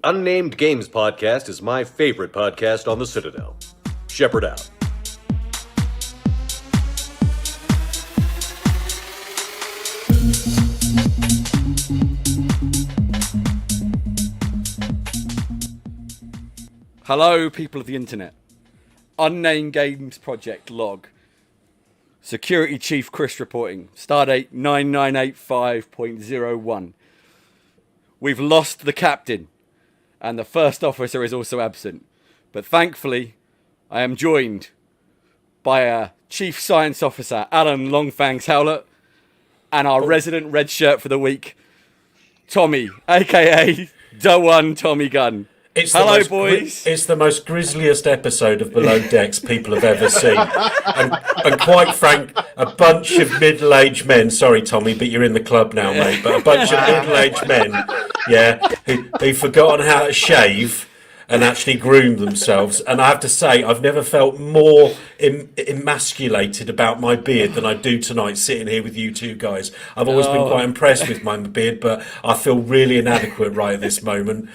Unnamed Games Podcast is my favorite podcast on the Citadel. Shepherd out. Hello, people of the internet. Unnamed Games Project log. Security Chief Chris reporting. Stardate 9985.01. We've lost the captain, and the first officer is also absent. But thankfully, I am joined by a Chief Science Officer, Alan Longfangs Howlett, and our resident red shirt for the week, Tommy, aka the one Tommy Gunn. Hello, boys. It's the most grisliest episode of Below Decks people have ever seen. And quite frank, a bunch of middle-aged men, sorry, Tommy, but you're in the club now, mate, but a bunch of middle-aged men, who've forgotten how to shave and actually groom themselves. And I have to say, I've never felt more emasculated about my beard than I do tonight sitting here with you two guys. I've always been quite impressed with my beard, but I feel really inadequate right at this moment.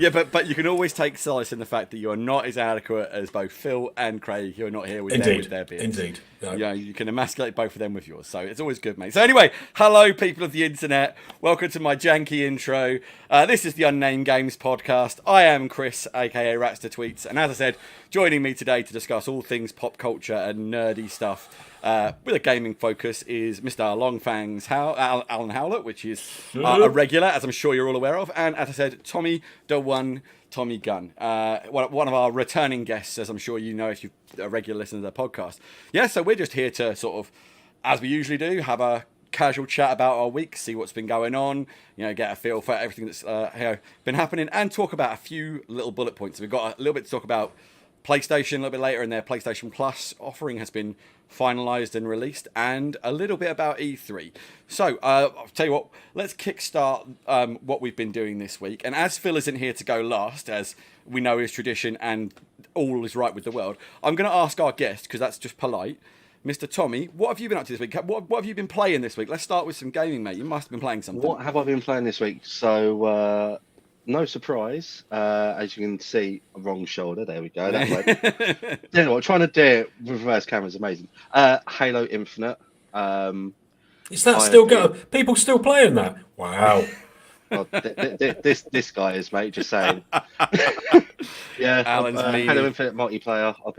Yeah, but you can always take solace in the fact that you are not as adequate as both Phil and Craig, who are not here with their beards. Indeed. No. Yeah, you can emasculate both of them with yours, so it's always good, mate. So anyway, hello, people of the internet. Welcome to my janky intro. This is the Unnamed Games Podcast. I am Chris, aka Ratster Tweets, and as I said, joining me today to discuss all things pop culture and nerdy stuff with a gaming focus is Mr. Longfangs Alan Howlett, which is a regular, as I'm sure you're all aware of, and as I said, Tommy the one Tommy Gunn, one of our returning guests, as I'm sure you know if you're a regular listener to the podcast. Yeah, so we're just here to sort of, as we usually do, have a casual chat about our week, see what's been going on, get a feel for everything that's been happening, and talk about a few little bullet points. We've got a little bit to talk about PlayStation a little bit later, and their PlayStation Plus offering has been finalised and released, and a little bit about E3. So, I'll tell you what, let's kickstart what we've been doing this week. And as Phil isn't here to go last, as we know is tradition and all is right with the world, I'm going to ask our guest, because that's just polite, Mr. Tommy, what have you been up to this week? What have you been playing this week? Let's start with some gaming, mate. You must have been playing something. What have I been playing this week? So, no surprise, as you can see, wrong shoulder. There we go. That way. You know what? Trying to do it with reverse camera is amazing. Halo Infinite. Is that still going? People still playing that? Wow. Well, this guy is, mate. Just saying. Yeah, Halo Infinite multiplayer. I've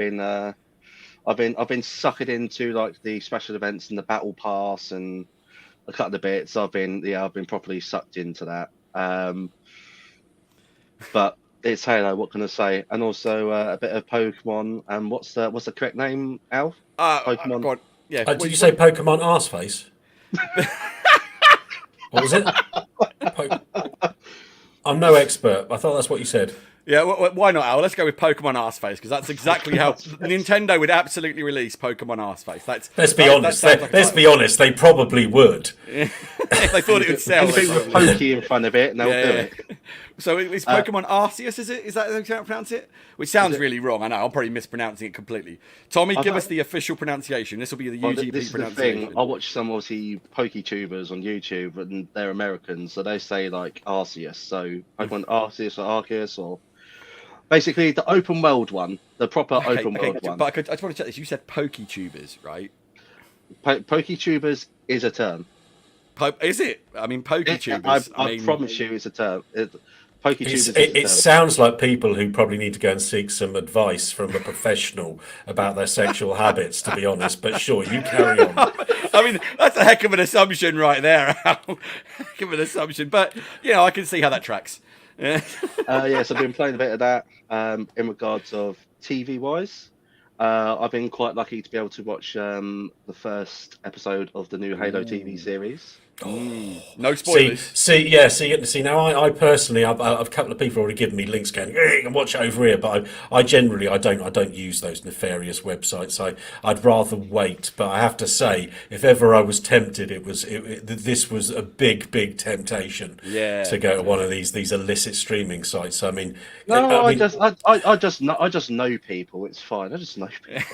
been suckered into like the special events and the battle pass and a couple of bits. I've been properly sucked into that. But it's Halo. What can I say? And also a bit of Pokemon. And what's the correct name, Al? Pokemon. God, yeah. Did you say Pokemon Arseface? What was it? I'm no expert. I thought that's what you said. Yeah, why not, Al? Let's go with Pokemon Arseface, because that's exactly how Nintendo would absolutely release Pokemon Arseface. Let's be honest. Let's be honest. They probably would. If they thought it would sell. Anything with Pokey in front of it, and they'll do it. So it's Pokemon Arceus, is it? Is that how you pronounce it? Which sounds really wrong. I know. I'm probably mispronouncing it completely. Tommy, give us the official pronunciation. This will be the UGP this pronunciation. Is the thing. I watch some obviously PokeTubers on YouTube, and they're Americans, so they say like Arceus. So Pokemon Arceus or Arceus or basically the open world one, the proper open world one. But I just want to check this. You said PokeTubers, right? PokeTubers is a term. Is it? I mean, PokeTubers. I promise you, it's a term. It sounds like people who probably need to go and seek some advice from a professional about their sexual habits, to be honest. But sure, you carry on. I mean, that's a heck of an assumption right there, Al. Heck of an assumption. But, I can see how that tracks. Yes, I've been playing a bit of that in regards of TV-wise. I've been quite lucky to be able to watch the first episode of the new Halo TV series. No spoilers. See. Now, I personally, I've a couple of people already given me links going, hey, you can watch it over here. But I generally, I don't use those nefarious websites. I'd rather wait. But I have to say, if ever I was tempted, this was a big temptation. Yeah. To go to one of these illicit streaming sites. I mean, I just know people. It's fine. I just know people.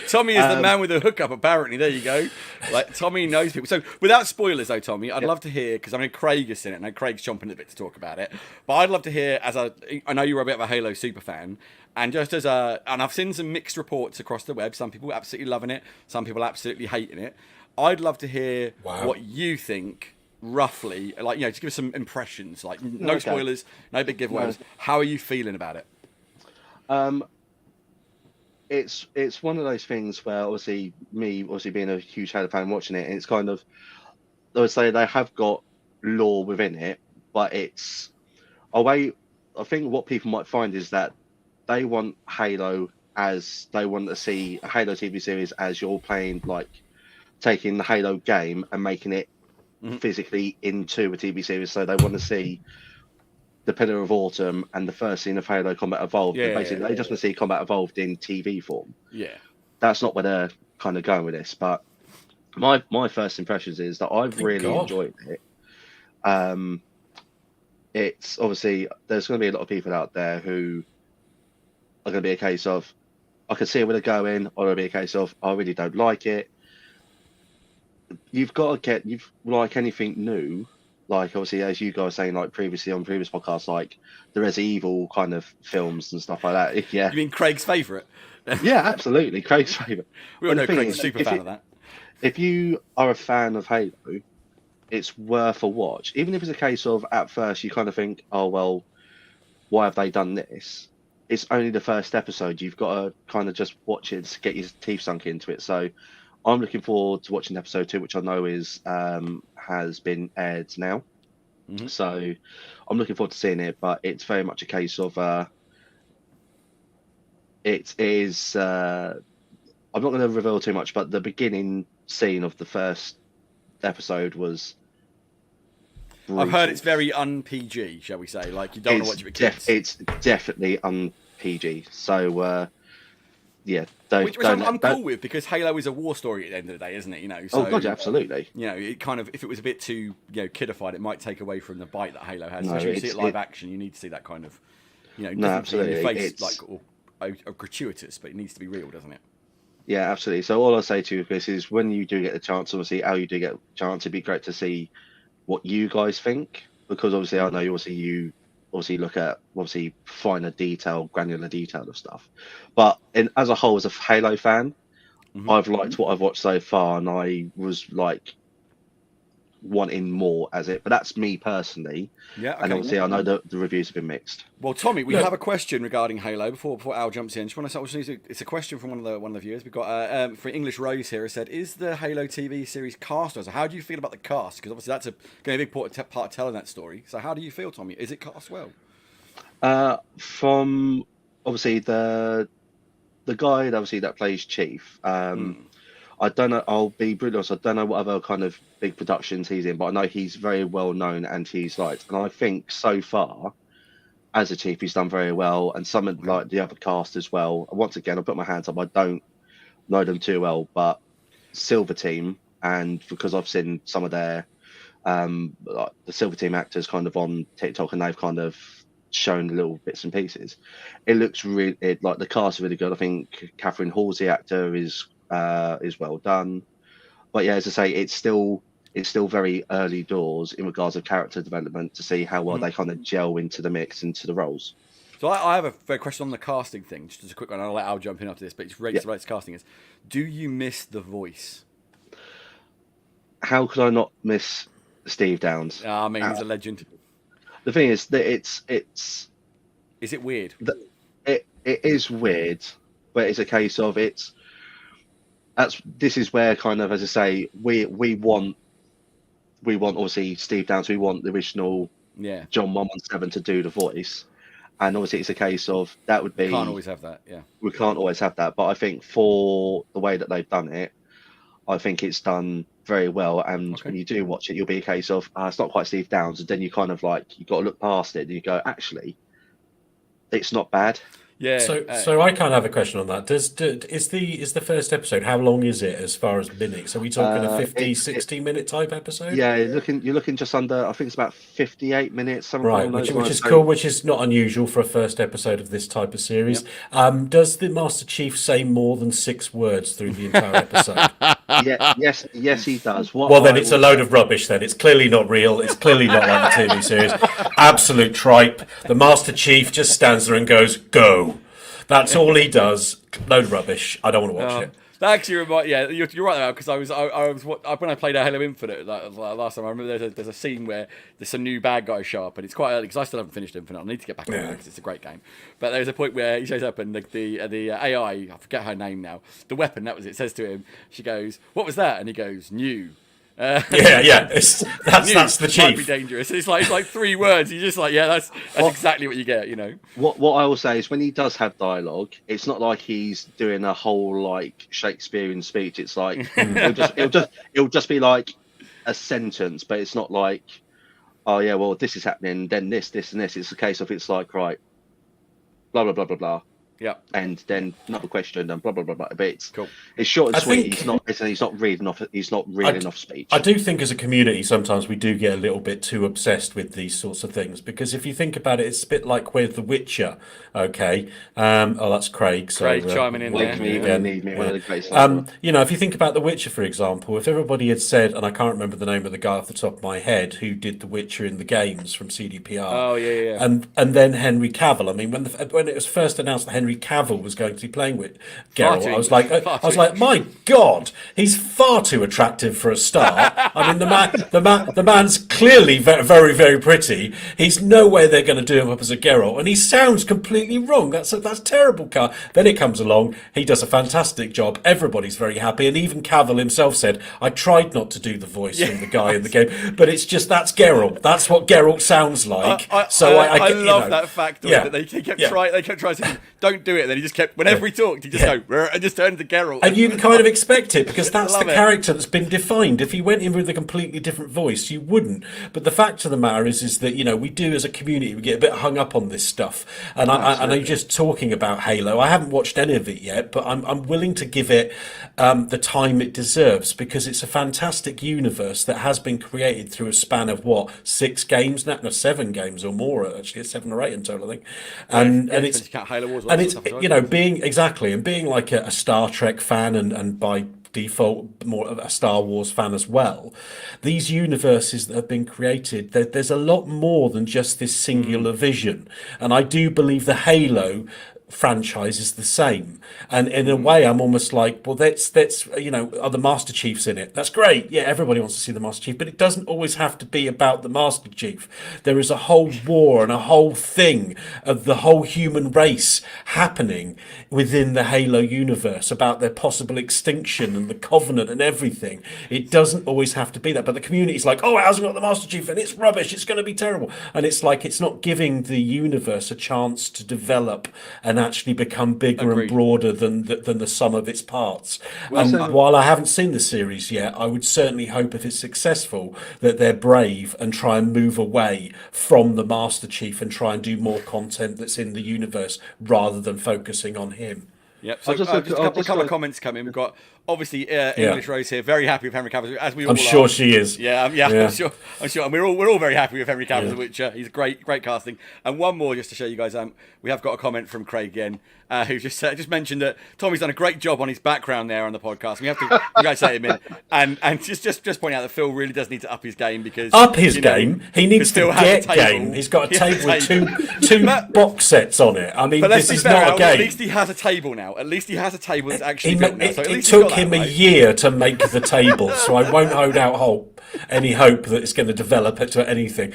Tommy is the man with the hookup. Apparently, there you go. Like Tommy knows people. So without spoiling spoilers though, Tommy, I'd love to hear, because I mean Craig is in it, and I know Craig's chomping at the bit to talk about it, but I'd love to hear, I know you're a bit of a Halo super fan, and just as and I've seen some mixed reports across the web, some people absolutely loving it, some people absolutely hating it. I'd love to hear what you think, roughly, like, you know, just give us some impressions, like no spoilers, no big giveaways. No. How are you feeling about it? It's one of those things where obviously being a huge Halo fan watching it, and it's kind of, I would say they have got lore within it, but it's a way. I think what people might find is that they want Halo as they want to see a Halo TV series as you're playing, like taking the Halo game and making it physically into a TV series. So they want to see the Pillar of Autumn and the first scene of Halo Combat Evolved. They just want to see Combat Evolved in TV form. Yeah, that's not where they're kind of going with this. But my first impressions is that I've really enjoyed it. It's obviously there's going to be a lot of people out there who are going to be a case of I can see where they're going, or it'll be a case of I really don't like it. You've got to like anything new. Like, obviously, as you guys were saying, like previously on previous podcasts, like the Resident Evil kind of films and stuff like that. Yeah. You mean Craig's favourite? Yeah, absolutely. Craig's favourite. We all know Craig's a super fan of that. If you are a fan of Halo, it's worth a watch. Even if it's a case of, at first, you kind of think, oh, well, why have they done this? It's only the first episode. You've got to kind of just watch it to get your teeth sunk into it. So I'm looking forward to watching episode 2, which I know is has been aired now. So I'm looking forward to seeing it, but it's very much a case of it is. I'm not going to reveal too much, but the beginning scene of the first episode was brutal. I've heard it's very un-PG, shall we say? Like, you don't want to watch it with kids. It's definitely un-PG. So. Yeah, which I'm cool with, because Halo is a war story at the end of the day, isn't it? You know. So, oh god, absolutely. You know, it kind of, if it was a bit too, you know, kidified, it might take away from the bite that Halo has. Especially when you see it live action, you need to see that kind of, you know, absolutely. In your face, like or gratuitous, but it needs to be real, doesn't it? Yeah, absolutely. So all I'll say to you, Chris, is when you do get the chance, obviously, how you do get a chance, it'd be great to see what you guys think, because obviously I know you look at finer detail, granular detail of stuff. But as a whole, as a Halo fan, I've liked what I've watched so far, and I was like wanting more as it. But that's me personally. Yeah. Okay. And obviously, I know the reviews have been mixed. Well, Tommy, we have a question regarding Halo before Al jumps in. Just want to say, it's a question from one of the viewers. We've got for English Rose here. Has said, "Is the Halo TV series cast well? So how do you feel about the cast? Because obviously that's going to be a big part of telling that story. So how do you feel, Tommy? Is it cast well?" From obviously the guy that plays Chief. I don't know. I'll be brutally honest. I don't know what other kind of big productions he's in, but I know he's very well known and he's liked. And I think so far, as a Chief, he's done very well. And some of like the other cast as well. Once again, I'll put my hands up. I don't know them too well, but Silver Team, and because I've seen some of their like the Silver Team actors kind of on TikTok, and they've kind of shown little bits and pieces. It looks really like the cast is really good. I think Catherine Hall's the actor is well done, but yeah, as I say, it's still very early doors in regards of character development to see how well they kind of gel into the mix, into the roles. So I have a question on the casting thing, just as a quick one. I'll let Al jump in after this, but it's related to casting. Is, do you miss the voice? How could I not miss Steve Downes? I mean, he's a legend. The thing is that it's. Is it weird? It is weird, but it's a case of this is where kind of, as I say, we want obviously Steve Downes, we want the original John 117 to do the voice, and obviously it's a case of that would be. We can't always have that, We can't always have that, but I think for the way that they've done it, I think it's done very well. And when you do watch it, you'll be a case of it's not quite Steve Downes, and then you kind of like you got to look past it and you go, actually, it's not bad. Yeah. So I kind of have a question on that. Is the first episode, how long is it as far as minutes? Are we talking a 50, 60 minute type episode? Yeah, you're looking just under. I think it's about 58 minutes. Right, which is cool, which is not unusual for a first episode of this type of series. Yep. Does the Master Chief say more than 6 words through the entire episode? yes, he does. Well, then it's a load of rubbish. Then it's clearly not real. It's clearly not like the TV series. Absolute tripe. The Master Chief just stands there and goes, "Go." That's all he does. Load of rubbish. I don't want to watch it. That actually you're right there, because I was when I played Halo Infinite last time. I remember there's a scene where there's some new bad guys show up, and it's quite early because I still haven't finished Infinite. I need to get back on it because it's a great game. But there's a point where he shows up and the AI, I forget her name now, the weapon, that was it, says to him, she goes, "What was that?" And he goes, "New." That's the chief. Might be dangerous. It's like 3 words. You're just like, yeah, that's exactly what you get, you know. What I will say is, when he does have dialogue, it's not like he's doing a whole like Shakespearean speech. It's like it'll just be like a sentence, but it's not like, oh yeah, well this is happening, then this, and this. It's a case of, it's like, right, blah blah blah blah blah. Yeah, and then another question and blah blah blah blah. But it's cool. It's short and sweet. He's not reading off speech. I do think as a community sometimes we do get a little bit too obsessed with these sorts of things, because if you think about it, it's a bit like with The Witcher. Okay, that's Craig. So, Craig chiming in there. If you think about The Witcher, for example, if everybody had said, and I can't remember the name of the guy off the top of my head who did The Witcher in the games from CDPR. Oh yeah. And then Henry Cavill. I mean, when it was first announced that Henry Cavill was going to be playing with Geralt, I was like, my God, he's far too attractive for a start. I mean, the man's clearly very, very, very pretty. He's no way they're going to do him up as a Geralt, and he sounds completely wrong. That's terrible. Then it comes along, he does a fantastic job. Everybody's very happy, and even Cavill himself said, "I tried not to do the voice from the guy in the game, but it's just that's Geralt. That's what Geralt sounds like." I love that fact that they kept trying to don't do it. And then he just kept, whenever he talked, he just go and just turned to Geralt. And you can kind of expect it, because that's the character that's been defined. If he went in with a completely different voice, you wouldn't. But the fact of the matter is that we do as a community, we get a bit hung up on this stuff. And I know, just talking about Halo, I haven't watched any of it yet, but I'm willing to give it the time it deserves, because it's a fantastic universe that has been created through a span of 6 games now? No, 7 games or more, actually. It's 7 or 8 in total, I think. And it's Halo Wars, and it's being like a Star Trek fan and by default more of a Star Wars fan as well. These universes that have been created, there's a lot more than just this singular vision, and I do believe the Halo franchise is the same. And in a way, I'm almost like, well, that's are the Master Chiefs in it? That's great. Yeah, everybody wants to see the Master Chief, but it doesn't always have to be about the Master Chief. There is a whole war and a whole thing of the whole human race happening within the Halo universe about their possible extinction and the Covenant and everything. It doesn't always have to be that, but the community's like, oh, it hasn't got the Master Chief and it's rubbish, it's going to be terrible. And it's like, it's not giving the universe a chance to develop and actually become bigger and broader than the sum of its parts. While I haven't seen the series yet, I would certainly hope, if it's successful, that they're brave and try and move away from the Master Chief and try and do more content that's in the universe rather than focusing on him. Yep. So just a couple of comments come in. We've got obviously English Rose here, very happy with Henry Cavill, as we all are. I'm sure she is. Yeah. I'm sure. And we're all very happy with Henry Cavill, which he's great casting. And one more just to show you guys, we have got a comment from Craig again, who just mentioned that Tommy's done a great job on his background there on the podcast. We have to congratulate him in, and just point out that Phil really does need to up his game, because game. He needs to get game. He's got a table with two box sets on it. I mean, this is not a game. At least he has a table now. At least he has a table that's actually built now. So it took him a year to make the table, so I won't hold out any hope that it's going to develop into anything.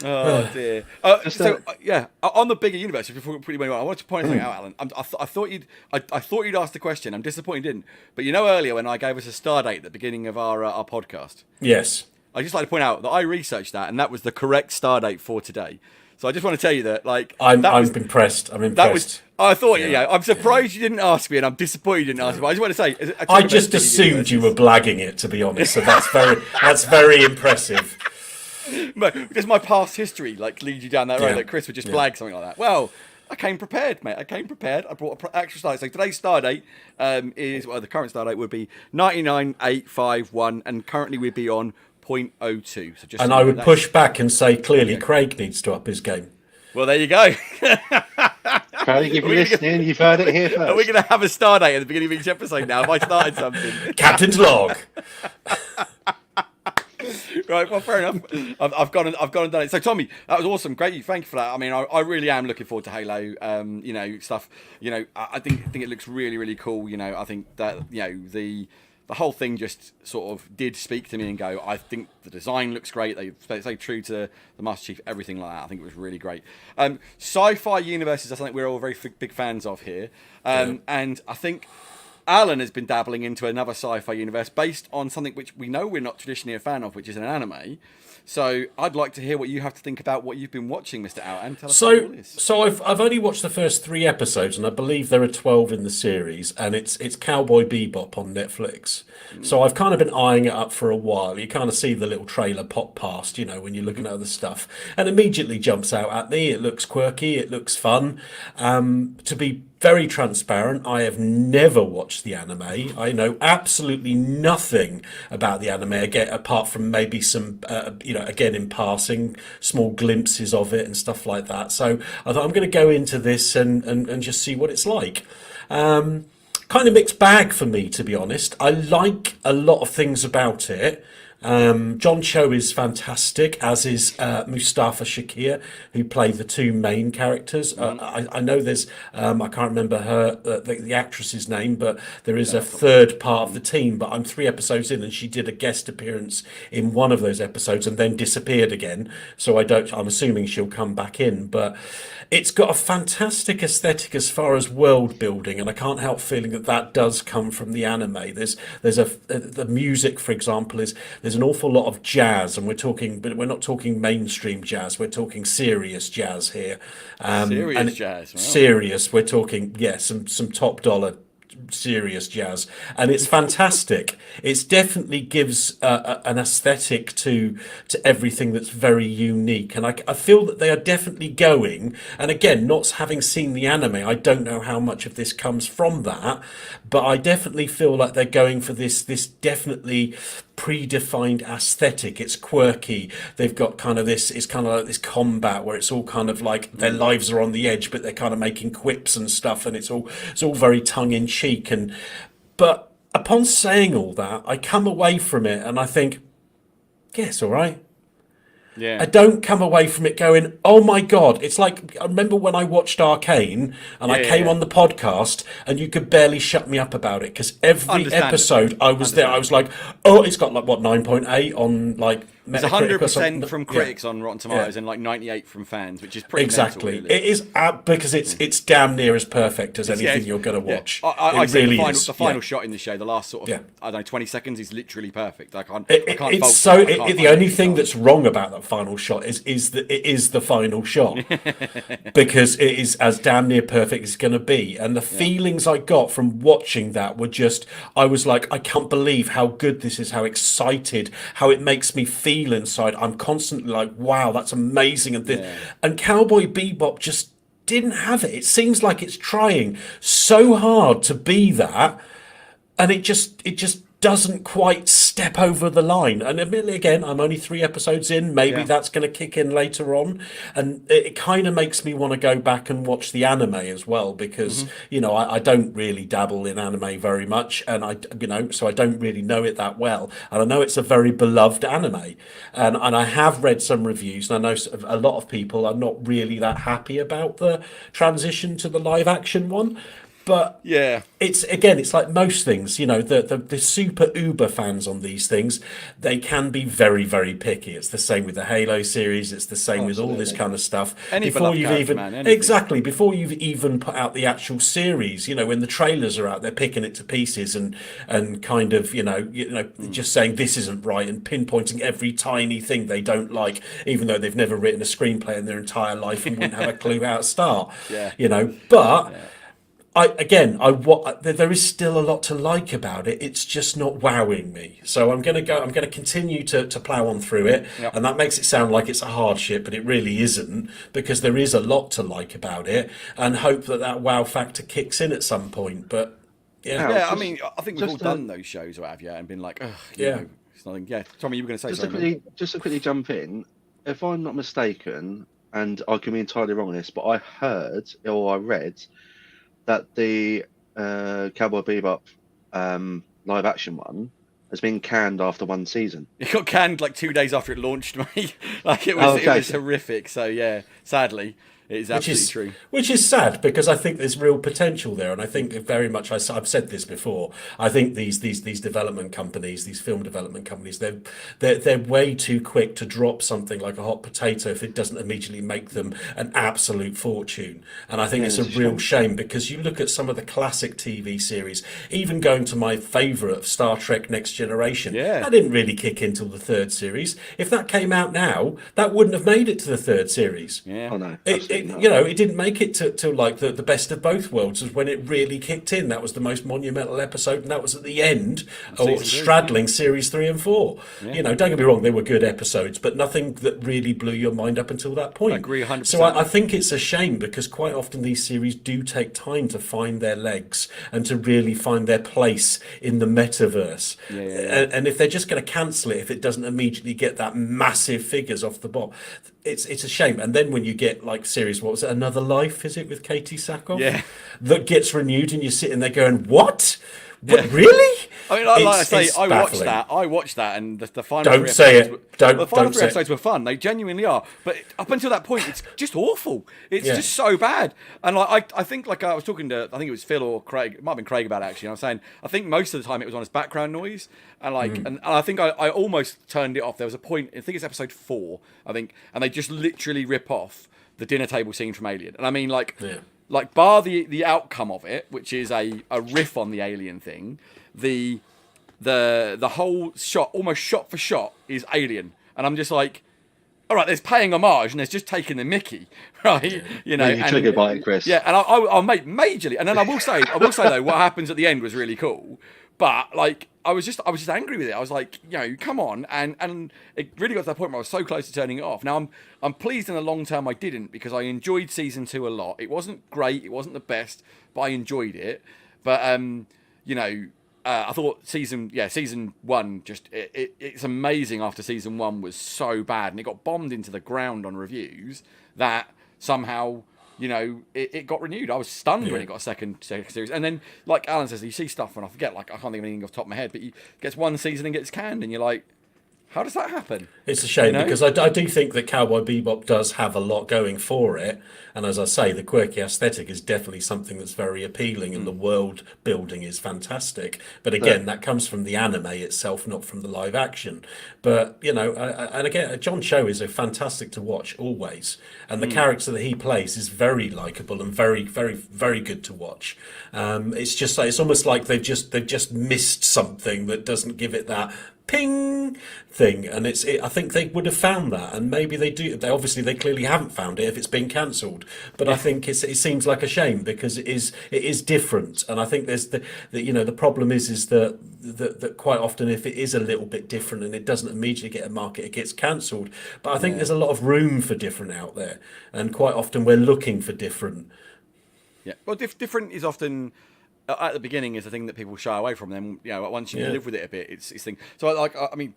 Oh dear. On the bigger universe, before we put you on, I wanted to point something out, Alan. I thought you'd asked the question. I'm disappointed you didn't. But earlier when I gave us a star date at the beginning of our podcast. Yes. I just like to point out that I researched that, and that was the correct star date for today. So I just want to tell you that, I'm impressed. I'm impressed. I thought, I'm surprised you didn't ask me, and I'm disappointed you didn't ask me. But I just want to say, I just assumed you were blagging it, to be honest. So that's very impressive. Because my past history leads you down that road that Chris would just blag something like that. Well, I came prepared, mate. I brought an extra star date. So today's star date is, the current star date would be 99.851, and currently we'd be on 0.02. So just I would push back and say, clearly, Craig needs to up his game. Well, there you go. Craig, if you're listening, you've heard it here first. Are we going to have a star date at the beginning of each episode now? Have I started something? Captain's log. Right, well, fair enough. I've gone and done it. So, Tommy, that was awesome. Great, thank you for that. I mean, I really am looking forward to Halo. Stuff. I think it looks really, really cool. I think that the whole thing just sort of did speak to me and go, I think the design looks great. They stay true to the Master Chief, everything like that. I think it was really great. Sci-fi universes, I think we're all very big fans of here. And I think Alan has been dabbling into another sci-fi universe based on something which we know we're not traditionally a fan of, which is an anime. So I'd like to hear what you have to think about what you've been watching, Mr. Al, tell us about this. So I've only watched the first 3 episodes, and I believe there are 12 in the series, and it's Cowboy Bebop on Netflix. So I've kind of been eyeing it up for a while. You kind of see the little trailer pop past, when you're looking at other stuff, and immediately jumps out at me. It looks quirky, it looks fun. To be very transparent, I have never watched the anime. I know absolutely nothing about the anime, again, apart from maybe some, again, in passing, small glimpses of it and stuff like that. So I thought I'm going to go into this and just see what it's like. Kind of mixed bag for me, to be honest. I like a lot of things about it. John Cho is fantastic, as is Mustafa Shakir, who play the 2 main characters. I know there's, I can't remember the actress's name, but there is a third part of the team. But I'm 3 episodes in, and she did a guest appearance in one of those episodes and then disappeared again. So I'm assuming she'll come back in. But it's got a fantastic aesthetic as far as world building, and I can't help feeling that does come from the anime. There's the music, for example, there's an awful lot of jazz, and but we're not talking mainstream jazz. We're talking serious jazz here. Serious jazz. Wow. Serious. We're talking some top dollar serious jazz, and it's fantastic. It definitely gives an aesthetic to everything that's very unique, and I feel that they are definitely going, and again, not having seen the anime, I don't know how much of this comes from that, but I definitely feel like they're going for this definitely predefined aesthetic. It's quirky. They've got kind of this, it's kind of like this combat where it's all kind of like their lives are on the edge, but they're kind of making quips and stuff, and it's all very tongue-in-cheek. But upon saying all that, I come away from it and I think, yeah, it's all right. Yeah. I don't come away from it going, oh my God. It's like, I remember when I watched Arcane and I came on the podcast and you could barely shut me up about it, because every episode I was there, I was like, oh, it's got like, what, 9.8 on like It's 100% from critics on Rotten Tomatoes and like 98 from fans, which is pretty exactly mental, really. It is because it's damn near as perfect as anything you're going to watch. I say really the final shot in the show, the last sort of I don't know 20 seconds is literally perfect. I can't. The only thing that's wrong about that final shot is that it is the final shot because it is as damn near perfect as it's going to be. And the feelings I got from watching that were just, I was like, I can't believe how good this is, how excited, how it makes me feel inside. I'm constantly like, wow, that's amazing. And Cowboy Bebop just didn't have it. It seems like it's trying so hard to be that, and it just doesn't quite step over the line. And admittedly, again, I'm only 3 episodes in. Maybe that's going to kick in later on, and it kind of makes me want to go back and watch the anime as well, because I don't really dabble in anime very much, and so I don't really know it that well. And I know it's a very beloved anime, and I have read some reviews, and I know a lot of people are not really that happy about the transition to the live action one. But it's like most things, the super uber fans on these things, they can be very, very picky. It's the same with the Halo series. It's the same with all this kind of stuff. Before you've even put out the actual series, when the trailers are out, they're picking it to pieces and kind of, just saying this isn't right and pinpointing every tiny thing they don't like, even though they've never written a screenplay in their entire life and wouldn't have a clue how to start. There is still a lot to like about it. It's just not wowing me. So I'm going to continue to plow on through it. And that makes it sound like it's a hardship, but it really isn't, because there is a lot to like about it, and hope that wow factor kicks in at some point. But I mean, I think we've all done those shows, or have you, and been like, it's nothing. Yeah, Tommy, you were going to say something. Just to quickly jump in, if I'm not mistaken, and I can be entirely wrong on this, but I heard or I read that the Cowboy Bebop live action one has been canned after one season. It got canned like 2 days after it launched, mate. Like it was horrific. So yeah, sadly, it is absolutely true. Which is sad, because I think there's real potential there, and I think very much. I've said this before. I think these development companies, these film development companies, they're way too quick to drop something like a hot potato if it doesn't immediately make them an absolute fortune. And I think it's a real shame, because you look at some of the classic TV series, even going to my favourite Star Trek Next Generation. That didn't really kick in till the third series. If that came out now, that wouldn't have made it to the third series. Oh no. It didn't make it to like the best of both worlds. Was when it really kicked in. That was the most monumental episode, and that was at the end, or straddling series 3 and 4. Don't get me wrong, they were good episodes, but nothing that really blew your mind up until that point. I agree 100%. So I think it's a shame, because quite often these series do take time to find their legs and to really find their place in the metaverse. And if they're just going to cancel it if it doesn't immediately get that massive figures off the bot, it's a shame. And then when you get like series, what was it, Another Life, is it, with Katie Sackhoff? That gets renewed, and you're sitting there going, what? Really? I mean, like I say, I watched that, and the final Don't say it. The final three episodes were fun. They genuinely are. But up until that point, it's just awful. It's just so bad. And like I think, like I was talking to, I think it was Phil or Craig. It might have been Craig about it, actually. And I was saying, I think most of the time it was on as background noise, and like, and I think I almost turned it off. There was a point, I think it's episode 4, I think, and they just literally rip off the dinner table scene from Alien. And I mean, like. Like, bar the outcome of it, which is a riff on the Alien thing, the whole shot, almost shot for shot, is Alien. And I'm just like, all right, there's paying homage, and there's just taking the mickey, right? You triggered by it, Chris. Yeah, and I'll make majorly. And then I will say though, what happens at the end was really cool. But like, I was just angry with it. I was like, come on, and it really got to that point where I was so close to turning it off. Now I'm pleased in the long term I didn't, because I enjoyed season 2 a lot. It wasn't great, it wasn't the best, but I enjoyed it. But I thought season 1 just it's amazing. After season 1 was so bad, and it got bombed into the ground on reviews, that somehow. It got renewed. I was stunned when it got a second series. And then, like Alan says, you see stuff, and I forget, like, I can't think of anything off the top of my head, but he gets one season and gets canned, and you're like, how does that happen? It's a shame, because I do think that Cowboy Bebop does have a lot going for it. And as I say, the quirky aesthetic is definitely something that's very appealing, and the world building is fantastic. But again, that comes from the anime itself, not from the live action. But, and again, John Cho is a fantastic to watch always. And the character that he plays is very likeable and very, very, very good to watch. It's just like, it's almost like they've just missed something that doesn't give it that ping thing, and I think they would have found that, and maybe they do. They clearly haven't found it if it's been cancelled. But I think it seems like a shame, because it is different, and I think there's the problem is that quite often, if it is a little bit different and it doesn't immediately get a market, it gets cancelled. But I think there's a lot of room for different out there, and quite often we're looking for different. Yeah, well, different is often. At the beginning is the thing that people shy away from. Then once you live with it a bit, it's thing. So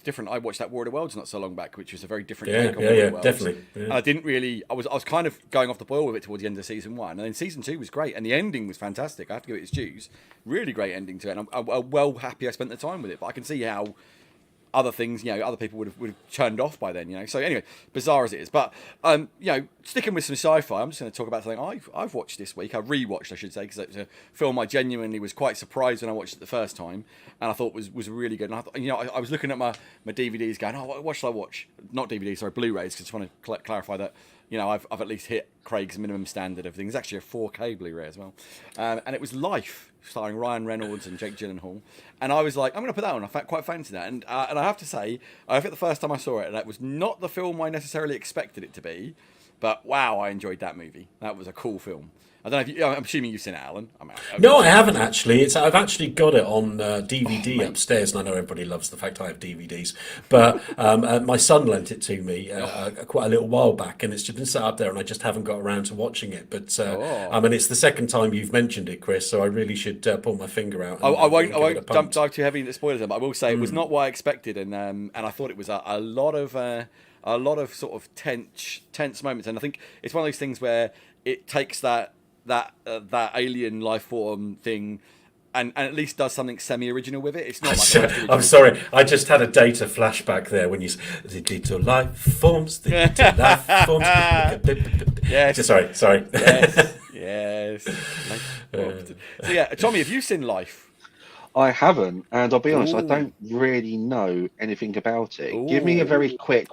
different. I watched that War of the Worlds not so long back, which was a very different take on War of the Worlds. Definitely. And I didn't really. I was kind of going off the boil with it towards the end of season 1, and then season 2 was great, and the ending was fantastic. I have to give it its dues. Really great ending to it, and I'm well happy I spent the time with it. But I can see how other things, other people would have turned off by then, So anyway, bizarre as it is, but sticking with some sci-fi, I'm just going to talk about something I've watched this week. I rewatched, I should say, because it's a film I genuinely was quite surprised when I watched it the first time, and I thought was really good. And I thought, I was looking at my DVDs, going, what should I watch? Not DVDs, sorry, Blu-rays, because I just want to clarify that. I've at least hit Craig's minimum standard of things. It's actually a 4K Blu-ray as well, and it was Life, starring Ryan Reynolds and Jake Gyllenhaal. And I was like, I'm going to put that on. I quite fancied that, and I have to say, I think the first time I saw it, that was not the film I necessarily expected it to be. But wow, I enjoyed that movie. That was a cool film. I don't know if I'm assuming you've seen it, Alan. No, I haven't actually. I've actually got it on DVD upstairs, and I know everybody loves the fact I have DVDs. But my son lent it to me quite a little while back, and it's just been set up there, and I just haven't got around to watching it. But it's the second time you've mentioned it, Chris, so I really should pull my finger out. I won't dive too heavy into spoilers, but I will say it was not what I expected, and I thought it was a lot of a lot of sort of tense moments, and I think it's one of those things where it takes that alien life form thing. And at least does something semi-original with it. It's not like I'm sorry, I just had a Data flashback there when you the little life forms, the little life forms. Yes. Sorry. Yes. So yeah, Tommy, have you seen Life? I haven't, and I'll be honest, Ooh. I don't really know anything about it. Ooh. Give me a very quick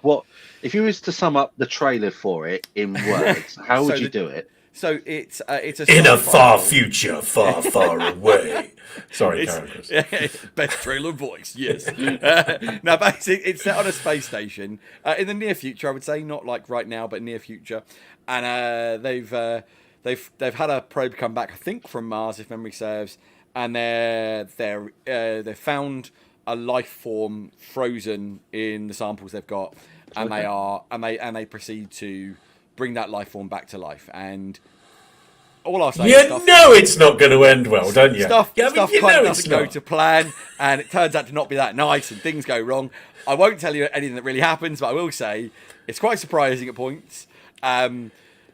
if you was to sum up the trailer for it in words, how would you do it? So it's a In a far film. future, far away. Sorry, Karen. Best trailer voice, yes. No, basically, it's set on a space station in the near future. I would say not like right now, but near future. And they've had a probe come back, I think, from Mars, if memory serves, and they found a life form frozen in the samples they've got, and they proceed to bring that life form back to life. And all I'll say is it's not going to end well, don't you? Stuff kind of doesn't go to plan, and it turns out to not be that nice, and things go wrong. I won't tell you anything that really happens, but I will say it's quite surprising at points.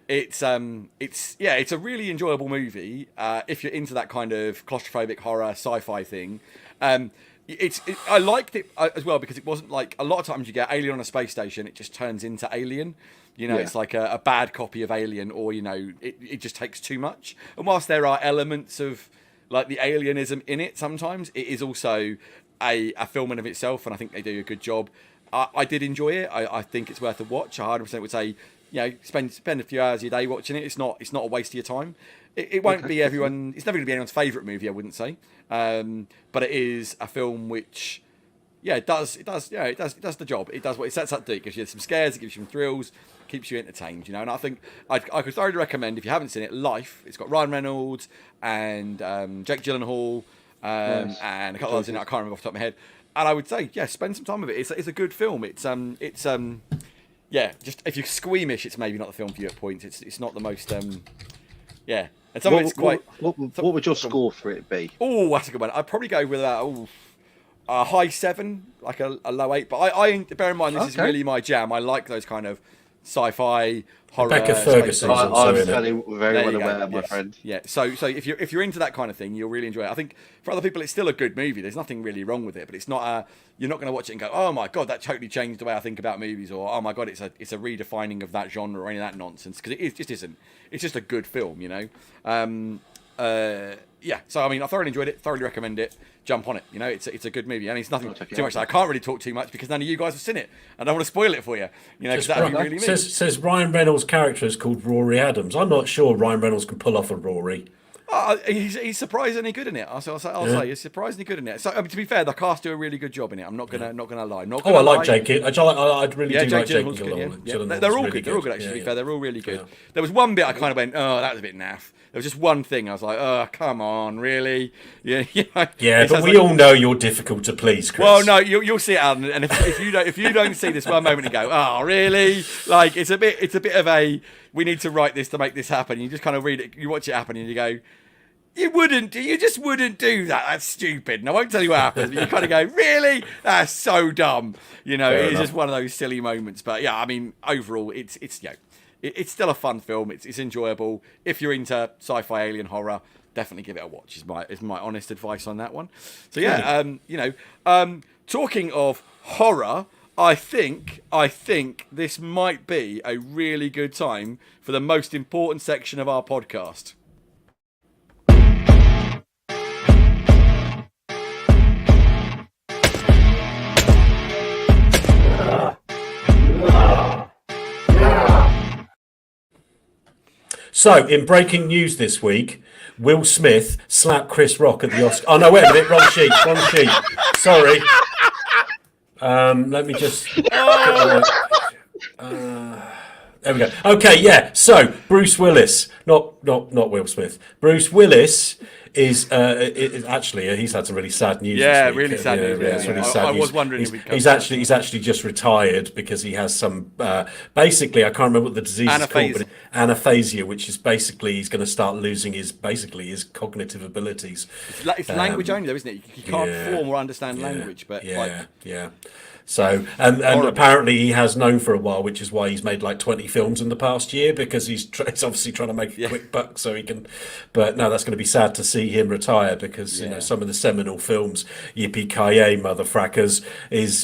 It's a really enjoyable movie if you're into that kind of claustrophobic horror sci-fi thing. I liked it as well because it wasn't like a lot of times you get Alien on a space station, it just turns into Alien. It's like a bad copy of Alien, or it just takes too much. And whilst there are elements of like the alienism in it, sometimes it is also a film in of itself, and I think they do a good job. I did enjoy it. I think it's worth a watch. I 100% would say, spend a few hours of your day watching it. It's not a waste of your time. It won't be everyone. It's never going to be anyone's favourite movie, I wouldn't say. But it is a film which, it does the job. It does what it sets up to do. It gives you some scares, it gives you some thrills, keeps you entertained. And I think I could thoroughly recommend, if you haven't seen it, Life. It's got Ryan Reynolds and Jake Gyllenhaal and a couple others in it. I can't remember off the top of my head. And I would say, spend some time with it. It's a good film. It's just if you're squeamish, it's maybe not the film for you at points. It's not the most And some of it's quite. What would your score for it be? Oh, that's a good one. I'd probably go with a high 7, like a low 8. But I bear in mind this is really my jam. I like those kind of sci-fi horror. Rebecca Ferguson's also in it. Very well aware, my friend. Yeah. So if you're into that kind of thing, you'll really enjoy it. I think for other people, it's still a good movie. There's nothing really wrong with it, but it's not you're not going to watch it and go, oh my god, that totally changed the way I think about movies, or oh my god, it's a redefining of that genre or any of that nonsense, because it just isn't. It's just a good film, So I mean, I thoroughly enjoyed it. Thoroughly recommend it. Jump on it. It's a good movie, and it's nothing too much. I can't really talk too much because none of you guys have seen it. I don't want to spoil it for you. Because that'd be really mean. Says Ryan Reynolds' character is called Rory Adams. I'm not sure Ryan Reynolds can pull off a Rory. He's surprisingly good in it. I'll say he's surprisingly good in it. So to be fair, the cast do a really good job in it. I'm not gonna lie. I like Jake. I really do like Jake Gyllenhaal. They're all good. They're all good actually. To be fair, they're all really good. There was one bit I kind of went, oh, that was a bit naff. There was just one thing I was like, oh, come on, really? Yeah, but we all know you're difficult to please, Chris. Well, no, you'll see it, Alan. And if you don't see this one moment and go, oh, really? Like it's a bit of a, we need to write this to make this happen. You just kind of read it, you watch it happen, and you go, you just wouldn't do that. That's stupid. And I won't tell you what happens, but you kind of go, really? That's so dumb. It's just one of those silly moments. But yeah, I mean, overall, it's it's still a fun film. It's enjoyable. If you're into sci-fi alien horror, definitely give it a watch. Is my honest advice on that one. So yeah, talking of horror, I think this might be a really good time for the most important section of our podcast. So, in breaking news this week, Will Smith slapped Chris Rock at the Oscars. Oh, no, wait a minute. Wrong sheet. Sorry. Let me just... there we go. Okay, yeah. So, Bruce Willis, not Will Smith. Bruce Willis is actually he's had some really sad news. Yeah, this week. really sad news. It's really sad I news. was wondering if he's actually just retired because he has some basically I can't remember what the disease is called, but anaphasia, which is basically he's going to start losing his cognitive abilities. It's language only, though, isn't it? You can't form or understand language, but So, and apparently he has known for a while, which is why he's made like 20 films in the past year, because he's obviously trying to make a quick buck so he can. But no, that's going to be sad to see him retire because, you know, some of the seminal films, Yippee-ki-yay, motherfrackers, is,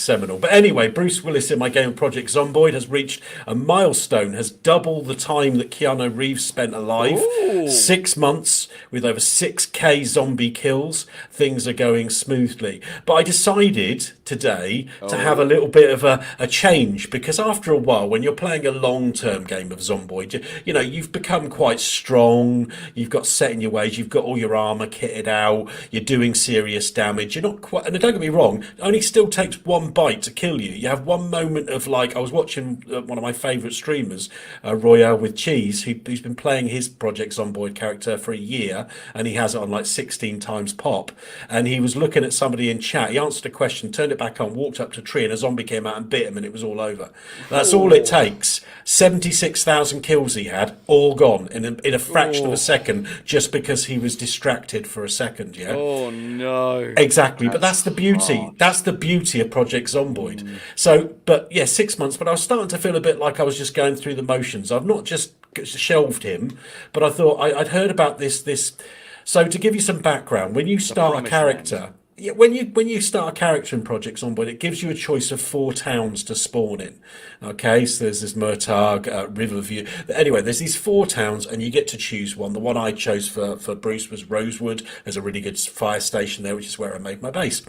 seminal. But anyway, Bruce Willis in my game Project Zomboid has reached a milestone, has doubled the time that Keanu Reeves spent alive. Ooh. 6 months with over 6K zombie kills. Things are going smoothly. But I decided today to have a little bit of a change, because after a while, when you're playing a long-term game of Zomboid, you've become quite strong, you've got set in your ways, you've got all your armor kitted out, you're doing serious damage, you're not quite, and don't get me wrong, it only still takes one bite to kill you. You have one moment of like, I was watching one of my favourite streamers, Royale with Cheese, who's been playing his Project Zomboid character for a year, and he has it on like 16 times pop, and he was looking at somebody in chat, he answered a question, turned it back on, walked up to a tree, and a zombie came out and bit him, and it was all over. That's all it takes. 76,000 kills he had, all gone in a fraction of a second, just because he was distracted for a second. Yeah. Oh no. Exactly, but that's the beauty. Hard. That's the beauty of Project Zomboid. So, but yeah, 6 months. But I was starting to feel a bit like I was just going through the motions. I've not just shelved him, but I thought I'd heard about this. So to give you some background, when you start a character. Yeah, when you start a character in Project Zomboid, it gives you a choice of 4 towns to spawn in. Okay, so there's this Murtagh, Riverview. Anyway, there's these 4 towns, and you get to choose one. The one I chose for Bruce was Rosewood. There's a really good fire station there, which is where I made my base.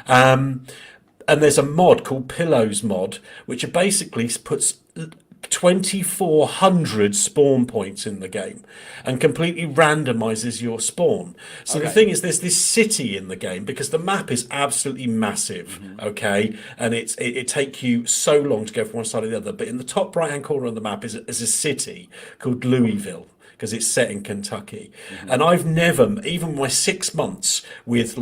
And there's a mod called Pillows mod, which basically puts 2,400 spawn points in the game and completely randomizes your spawn. So the thing is, there's this city in the game because the map is absolutely massive, okay, and it takes you so long to go from one side to the other. But in the top right hand corner of the map is a city called Louisville, because it's set in Kentucky. And I've never, even my 6 months with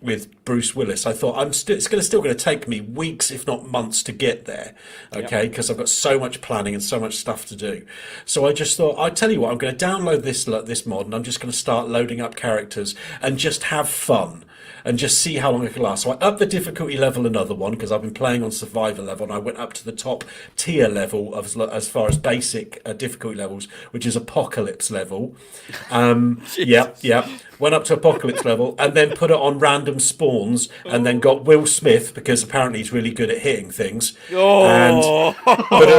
with Bruce Willis, I thought it's still going to take me weeks, if not months, to get there. Okay, because I've got so much planning and so much stuff to do. So I just thought, I tell you what, I'm going to download this mod, and I'm just going to start loading up characters and just have fun. And just see how long it can last. So I upped the difficulty level another one, because I've been playing on Survivor level, and I went up to the top tier level as far as basic difficulty levels, which is Apocalypse level. Went up to Apocalypse level, and then put it on random spawns, and then got Will Smith, because apparently he's really good at hitting things. And put him,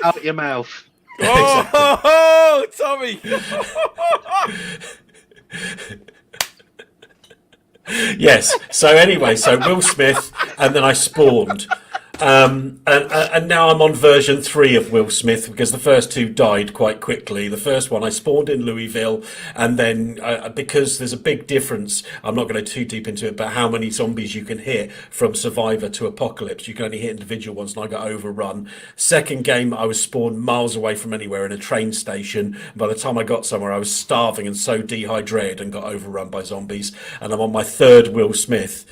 out your mouth. Oh, Tommy! Yes. So anyway, Will Smith, and then I spawned. And now I'm on version 3 of Will Smith, because the first 2 died quite quickly. The first one I spawned in Louisville, and then because there's a big difference, I'm not going to go too deep into it, but how many zombies you can hit from Survivor to Apocalypse. You can only hit individual ones, and I got overrun. Second game, I was spawned miles away from anywhere in a train station. By the time I got somewhere, I was starving and so dehydrated and got overrun by zombies. And I'm on my 3rd Will Smith.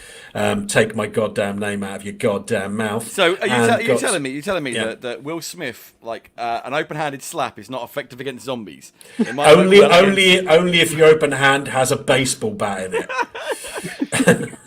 Take my goddamn name out of your goddamn mouth. So are you telling me that Will Smith, like an open-handed slap, is not effective against zombies? Only if your open hand has a baseball bat in it.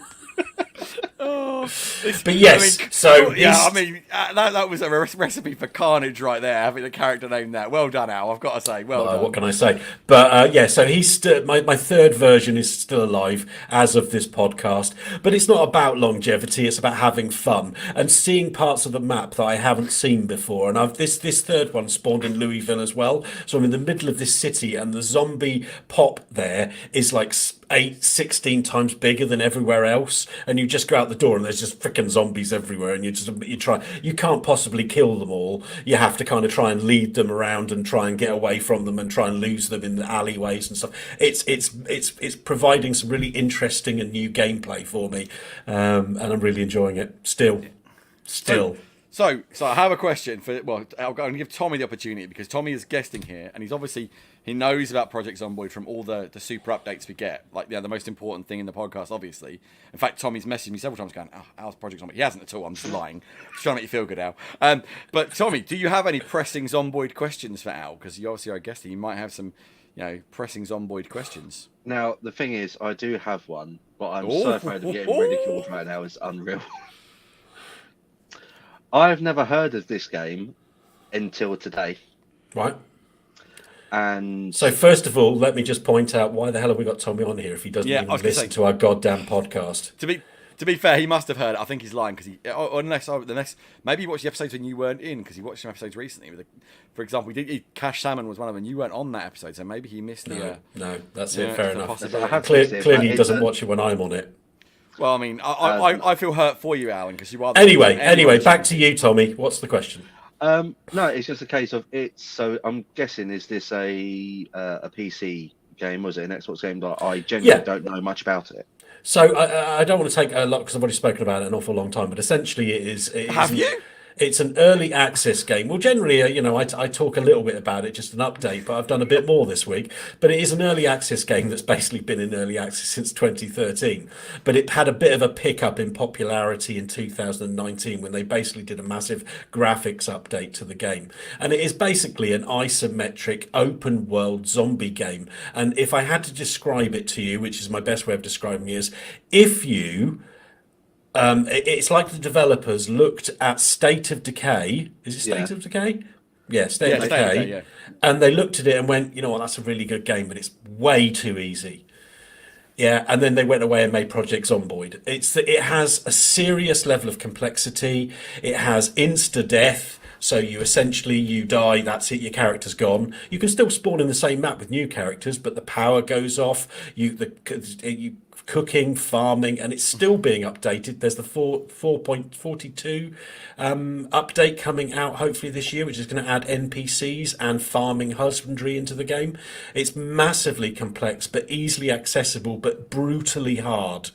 But yes, that was a recipe for carnage right there. Having a character named that. Well done, Al. I've got to say, well done. What can I say? But so he's still my 3rd version is still alive as of this podcast. But it's not about longevity. It's about having fun and seeing parts of the map that I haven't seen before. And this 3rd one spawned in Louisville as well. So I'm in the middle of this city, and the zombie pop there is like 16 times bigger than everywhere else, and you just go out the door and there's just freaking zombies everywhere, and you can't possibly kill them all. You have to kind of try and lead them around and try and get away from them and try and lose them in the alleyways and stuff. It's providing some really interesting and new gameplay for me, and I'm really enjoying it still. So I have a question for. Well, I'm going to give Tommy the opportunity because Tommy is guesting here, and he knows about Project Zomboid from all the super updates we get. Like, the most important thing in the podcast, obviously. In fact, Tommy's messaged me several times going, "Oh, how's Project Zomboid?" He hasn't at all. I'm just lying. Just trying to make you feel good, Al. But Tommy, do you have any pressing Zomboid questions for Al? Because you obviously are a guesting. You might have some, pressing Zomboid questions. Now, the thing is, I do have one, but I'm so afraid of getting ridiculed right now. It's unreal. I've never heard of this game until today. Right. And so, first of all, let me just point out, why the hell have we got Tommy on here if he doesn't even listen to our goddamn podcast? To be fair, he must have heard it. I think he's lying because maybe he watched the episodes when you weren't in, because he watched some episodes recently. For example, Cash Salmon was one of them. You weren't on that episode, so maybe he missed the. No, that's it. Fair enough. Clearly, he doesn't watch it when I'm on it. Well, I mean, I feel hurt for you, Alan, because you are. Anyway, back to you, Tommy. What's the question? No, it's just a case of it's. So I'm guessing, is this a PC game? Was it an Xbox game? That I genuinely don't know much about it. So I don't want to take a lot because I've already spoken about it an awful long time. But essentially, it is. Have you? It's an early access game. Well, generally, I talk a little bit about it, just an update, but I've done a bit more this week. But it is an early access game that's basically been in early access since 2013. But it had a bit of a pickup in popularity in 2019 when they basically did a massive graphics update to the game. And it is basically an isometric open world zombie game. And if I had to describe it to you, which is my best way of describing it, is if you... it's like the developers looked at State of Decay. Is it State of Decay? Yeah, State of Decay. Yeah. And they looked at it and went, you know what, that's a really good game, but it's way too easy. Yeah, and then they went away and made Project Zomboid. It has a serious level of complexity. It has insta-death. So you die, that's it, your character's gone. You can still spawn in the same map with new characters, but the power goes off. You cooking, farming, and it's still being updated. There's the 4.42 update coming out hopefully this year, which is going to add NPCs and farming husbandry into the game. It's massively complex, but easily accessible, but brutally hard.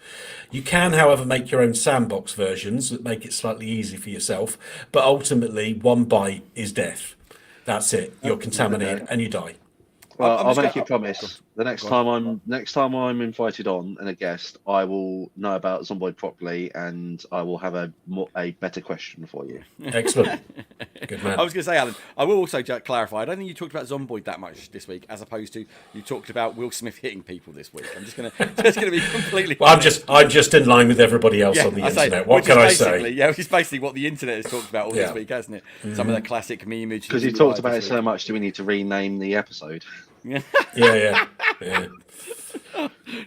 You can, however, make your own sandbox versions that make it slightly easy for yourself, but ultimately one bite is death. That's it. You're contaminated and you die. Well, I'll make you a promise. The next time I'm invited on and a guest, I will know about Zomboid properly, and I will have a better question for you. Excellent. Good man. I was going to say, Alan, I will also clarify. I don't think you talked about Zomboid that much this week, as opposed to you talked about Will Smith hitting people this week. I'm just going to be completely. Well, I'm just in line with everybody else on the internet. What can I say? Yeah, which is basically what the internet has talked about all this week, hasn't it? Mm-hmm. Some of the classic meme images. Because you talked about it so much, do we need to rename the episode? Yeah.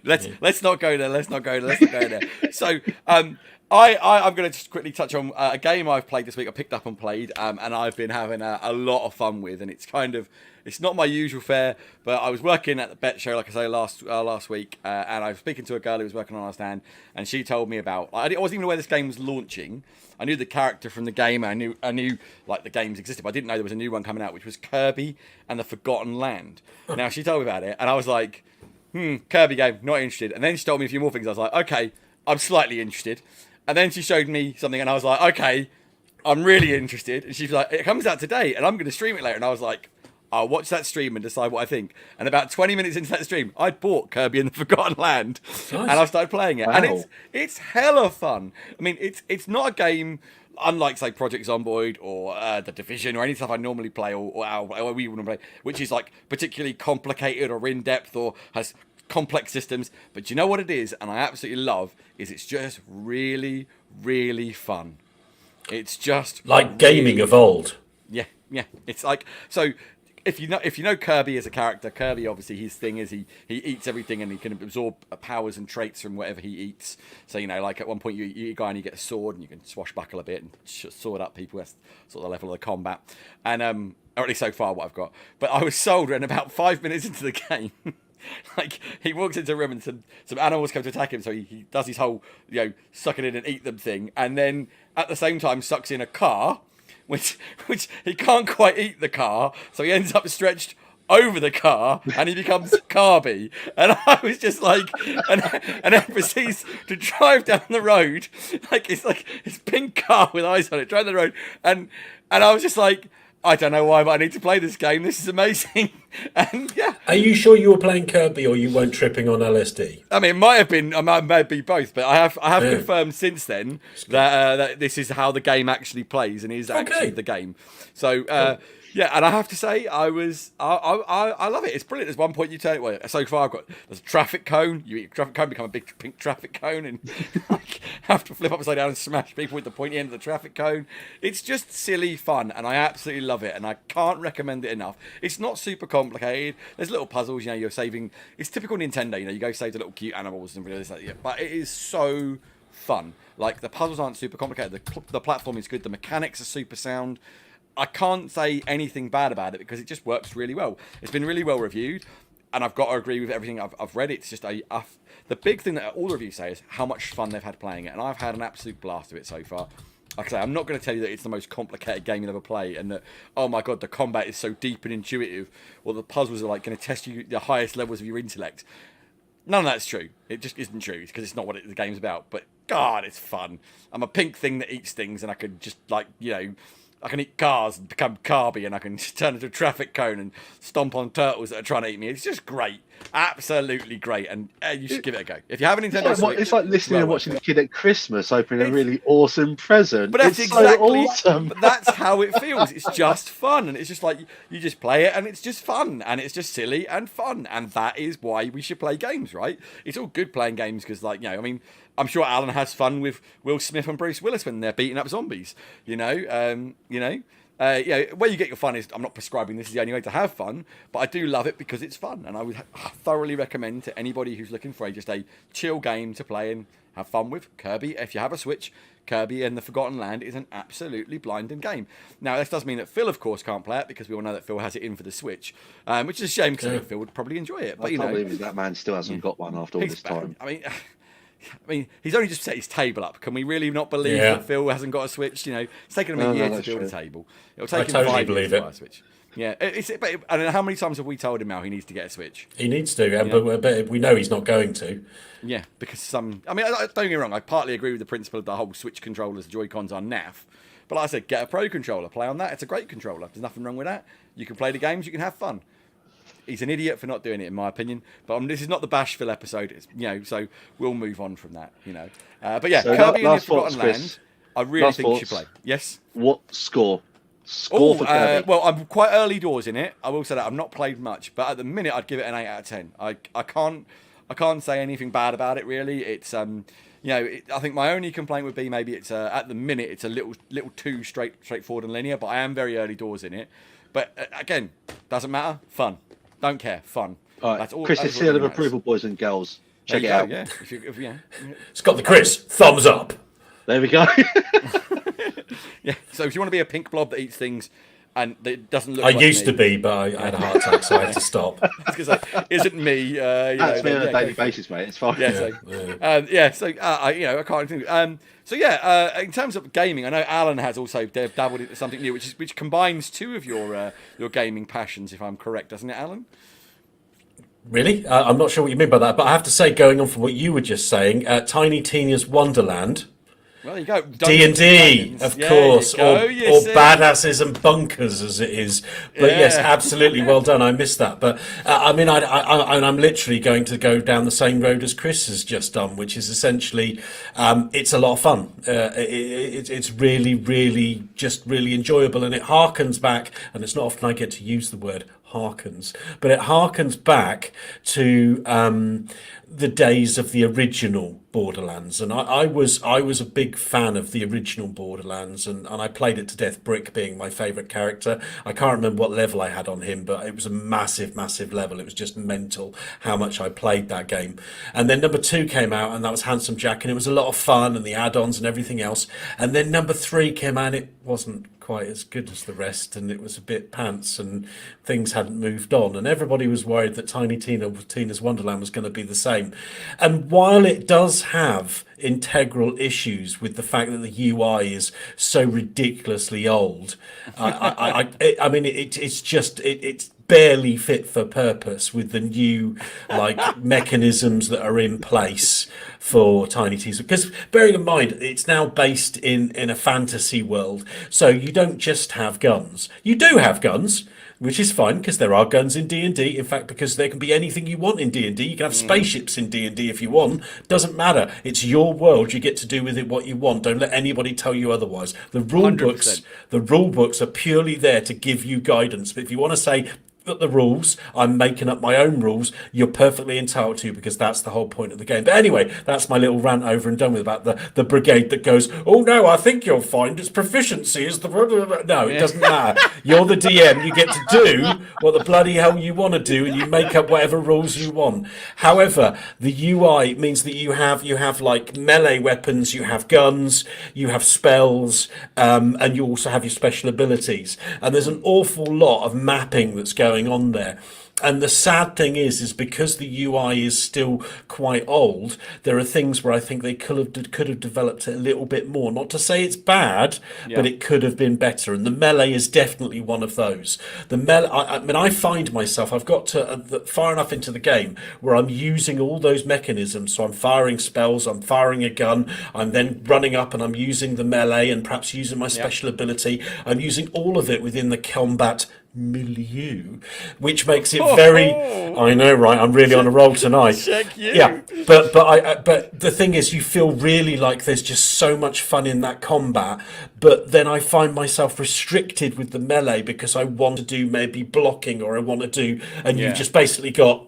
Let's not go there. So I'm going to just quickly touch on a game I've played this week. I picked up and played, and I've been having a lot of fun with. And it's not my usual fare, but I was working at the bet show, like I say, last week, and I was speaking to a girl who was working on our stand, and she told me about. I wasn't even aware this game was launching. I knew the character from the game. I knew like the games existed, but I didn't know there was a new one coming out, which was Kirby and the Forgotten Land. Now she told me about it, and I was like, Kirby game, not interested. And then she told me a few more things. I was like, okay, I'm slightly interested. And then she showed me something, and I was like, okay, I'm really interested. And she's like, it comes out today, and I'm going to stream it later. And I was like, I'll watch that stream and decide what I think. And about 20 minutes into that stream, I'd bought Kirby and the Forgotten Land, and I started playing it. Wow. And it's hella fun. I mean, it's not a game unlike, say, Project Zomboid or The Division or any stuff I normally play or we want to play, which is like particularly complicated or in depth or has complex systems. But you know what it is, and I absolutely love, is it's just really, really fun. It's just like gaming of old. Yeah. It's like so. If you know Kirby as a character, Kirby obviously his thing is he eats everything and he can absorb powers and traits from whatever he eats. So like at one point you eat a guy and you get a sword and you can swashbuckle a bit and sword up people. That's sort of the level of the combat. And or at least so far what I've got. But I was sold when about 5 minutes into the game. Like he walks into a room and some animals come to attack him, so he does his whole suck it in and eat them thing, and then at the same time sucks in a car. Which he can't quite eat the car, so he ends up stretched over the car and he becomes Carby. And I was just like, and then proceeds to drive down the road like it's pink car with eyes on it, driving the road. And I was just like, I don't know why, but I need to play this game. This is amazing. And yeah. Are you sure you were playing Kirby or you weren't tripping on LSD? I mean, it might have been, may be both, but I have confirmed since then that this is how the game actually plays and is actually the game. So, yeah, and I have to say, I love it. It's brilliant. There's one point you turn it. Well, so far there's a traffic cone. You eat a traffic cone, become a big pink traffic cone, and like, have to flip upside down and smash people with the pointy end of the traffic cone. It's just silly fun, and I absolutely love it, and I can't recommend it enough. It's not super complicated. There's little puzzles. You're saving. It's typical Nintendo. You go save the little cute animals and this, that, but it is so fun. Like the puzzles aren't super complicated. The platform is good. The mechanics are super sound. I can't say anything bad about it because it just works really well. It's been really well reviewed, and I've got to agree with everything I've read. It's just the big thing that all reviews say is how much fun they've had playing it, and I've had an absolute blast of it so far. Like I say, I'm not going to tell you that it's the most complicated game you'll ever play, and that, oh my god, the combat is so deep and intuitive, or the puzzles are like going to test you the highest levels of your intellect. None of that's true. It just isn't true because it's not what the game's about. But God, it's fun. I'm a pink thing that eats things, and I could just I can eat cars and become Carby, and I can turn into a traffic cone and stomp on turtles that are trying to eat me. It's just great. Absolutely great. And you should give it a go. If you have a Nintendo Switch... It's like listening and watching the kid at Christmas opening a really awesome present. But that's it's exactly... so awesome. But that's how it feels. It's just fun. And it's just like, you just play it and it's just fun. And it's just silly and fun. And that is why we should play games, right? It's all good playing games because, I'm sure Alan has fun with Will Smith and Bruce Willis when they're beating up zombies. Where you get your fun is, I'm not prescribing this is the only way to have fun, but I do love it because it's fun, and I would thoroughly recommend to anybody who's looking for just a chill game to play and have fun with. Kirby, if you have a Switch, Kirby and the Forgotten Land is an absolutely blinding game. Now, this does mean that Phil, of course, can't play it because we all know that Phil has it in for the Switch, which is a shame because I think Phil would probably enjoy it. But I can't believe that man still hasn't got one after all this time. I mean, he's only just set his table up. Can we really not believe that Phil hasn't got a Switch? It's taken him a year to build a table. It'll take him 5 years to buy a Switch. Yeah, and how many times have we told him now he needs to get a Switch? He needs to, but we know he's not going to. Yeah, because don't get me wrong, I partly agree with the principle of the whole Switch controllers, the Joy-Cons are naff. But like I said, get a Pro controller, play on that. It's a great controller. There's nothing wrong with that. You can play the games, you can have fun. He's an idiot for not doing it, in my opinion. But this is not the Bashville episode. It's, so we'll move on from that. But yeah, so Kirby and the Forgotten Land. I really think you should play. Yes. What score? For Kirby? Well, I'm quite early doors in it. I will say that I've not played much, but at the minute I'd give it an 8 out of 10. I can't say anything bad about it really. It's I think my only complaint would be maybe it's at the minute it's a little too straightforward and linear. But I am very early doors in it. But again, doesn't matter. Fun. Don't care. Fun. All right. That's all. Chris' seal of approval, boys and girls. Check it out. Yeah. It's got the Chris thumbs up. There we go. Yeah. So if you want to be a pink blob that eats things and it doesn't look. I used to be, but I had a heart attack, so I had to stop. Because isn't me. That's me on a daily basis, mate. It's fine. Yeah. So I can't think. In terms of gaming, I know Alan has also dabbled into something new, which combines two of your gaming passions, if I'm correct, doesn't it, Alan? Really? I'm not sure what you mean by that, but I have to say, going on from what you were just saying, Tiny Tina's Wonderland. Well, there you go. D&D, of course, or Badasses and Bunkers, as it is. But yes, absolutely, well done. I missed that, but I'm literally going to go down the same road as Chris has just done, which is essentially, it's a lot of fun. It's really, really, just really enjoyable, and it harkens back. And it's not often I get to use the word harkens, but it harkens back to the days of the original Borderlands, and I was a big fan of the original Borderlands, and I played it to death. Brick being my favourite character. I can't remember what level I had on him, but it was a massive level. It was just mental how much I played that game. And then number 2 came out, and that was Handsome Jack, and it was a lot of fun, and the add-ons and everything else. And then number 3 came out, and it wasn't quite as good as the rest, and it was a bit pants, and things hadn't moved on, and everybody was worried that Tina's Wonderland was going to be the same. And while it does have integral issues with the fact that the UI is so ridiculously old, it's barely fit for purpose with the new like mechanisms that are in place for Tiny Tina's. Because bearing in mind, it's now based in a fantasy world, so you don't just have guns. You do have guns, which is fine because there are guns in D&D. In fact, because there can be anything you want in D&D. You can have spaceships in D&D if you want. Doesn't matter. It's your world. You get to do with it what you want. Don't let anybody tell you otherwise. The rule 100%. books are purely there to give you guidance. But if you want to say, but the rules, I'm making up my own rules, you're perfectly entitled to, because that's the whole point of the game. But anyway, that's my little rant over and done with about the brigade that goes, oh no, I think you'll find its proficiency is the... No, it doesn't matter. You're the DM, you get to do what the bloody hell you want to do, and you make up whatever rules you want. However, the UI means that you have like melee weapons, you have guns, you have spells, and you also have your special abilities. And there's an awful lot of mapping that's going on there. And the sad thing is because the UI is still quite old, there are things where I think they could have developed it a little bit more. Not to say it's bad, but it could have been better. And the melee is definitely one of those. The melee, I mean, I find myself, I've got to far enough into the game where I'm using all those mechanisms. So I'm firing spells, I'm firing a gun, I'm then running up and I'm using the melee and perhaps using my special ability. I'm using all of it within the combat milieu, which makes it very... I know, right? I'm really on a roll tonight. Check you. Yeah, but the thing is, you feel really like there's just so much fun in that combat, but then I find myself restricted with the melee because I want to do maybe blocking, or I want to do... And you've just basically got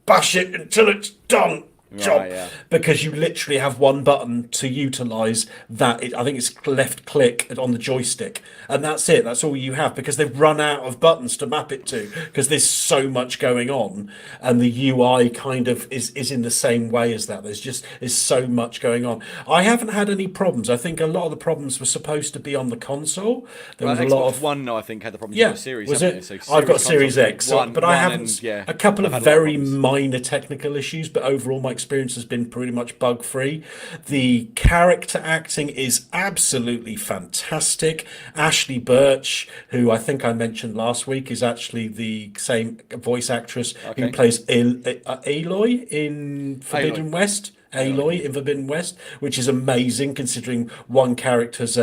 bash it until it's done. Job, because you literally have one button to utilize that. I think it's left click on the joystick, and that's it. That's all you have, because they've run out of buttons to map it to, because there's so much going on, and the UI kind of is in the same way as that. There's so much going on. I haven't had any problems. I think a lot of the problems were supposed to be on the console. There was a lot of One, I think, had the problem with the Series. Was it? So I've got Series X, one, but I haven't. A couple of very minor technical issues, but overall my experience has been pretty much bug free. The character acting is absolutely fantastic. Ashley Birch, who I think I mentioned last week, is actually the same voice actress who plays Aloy in Forbidden West. Aloy in Forbidden West, which is amazing considering one character's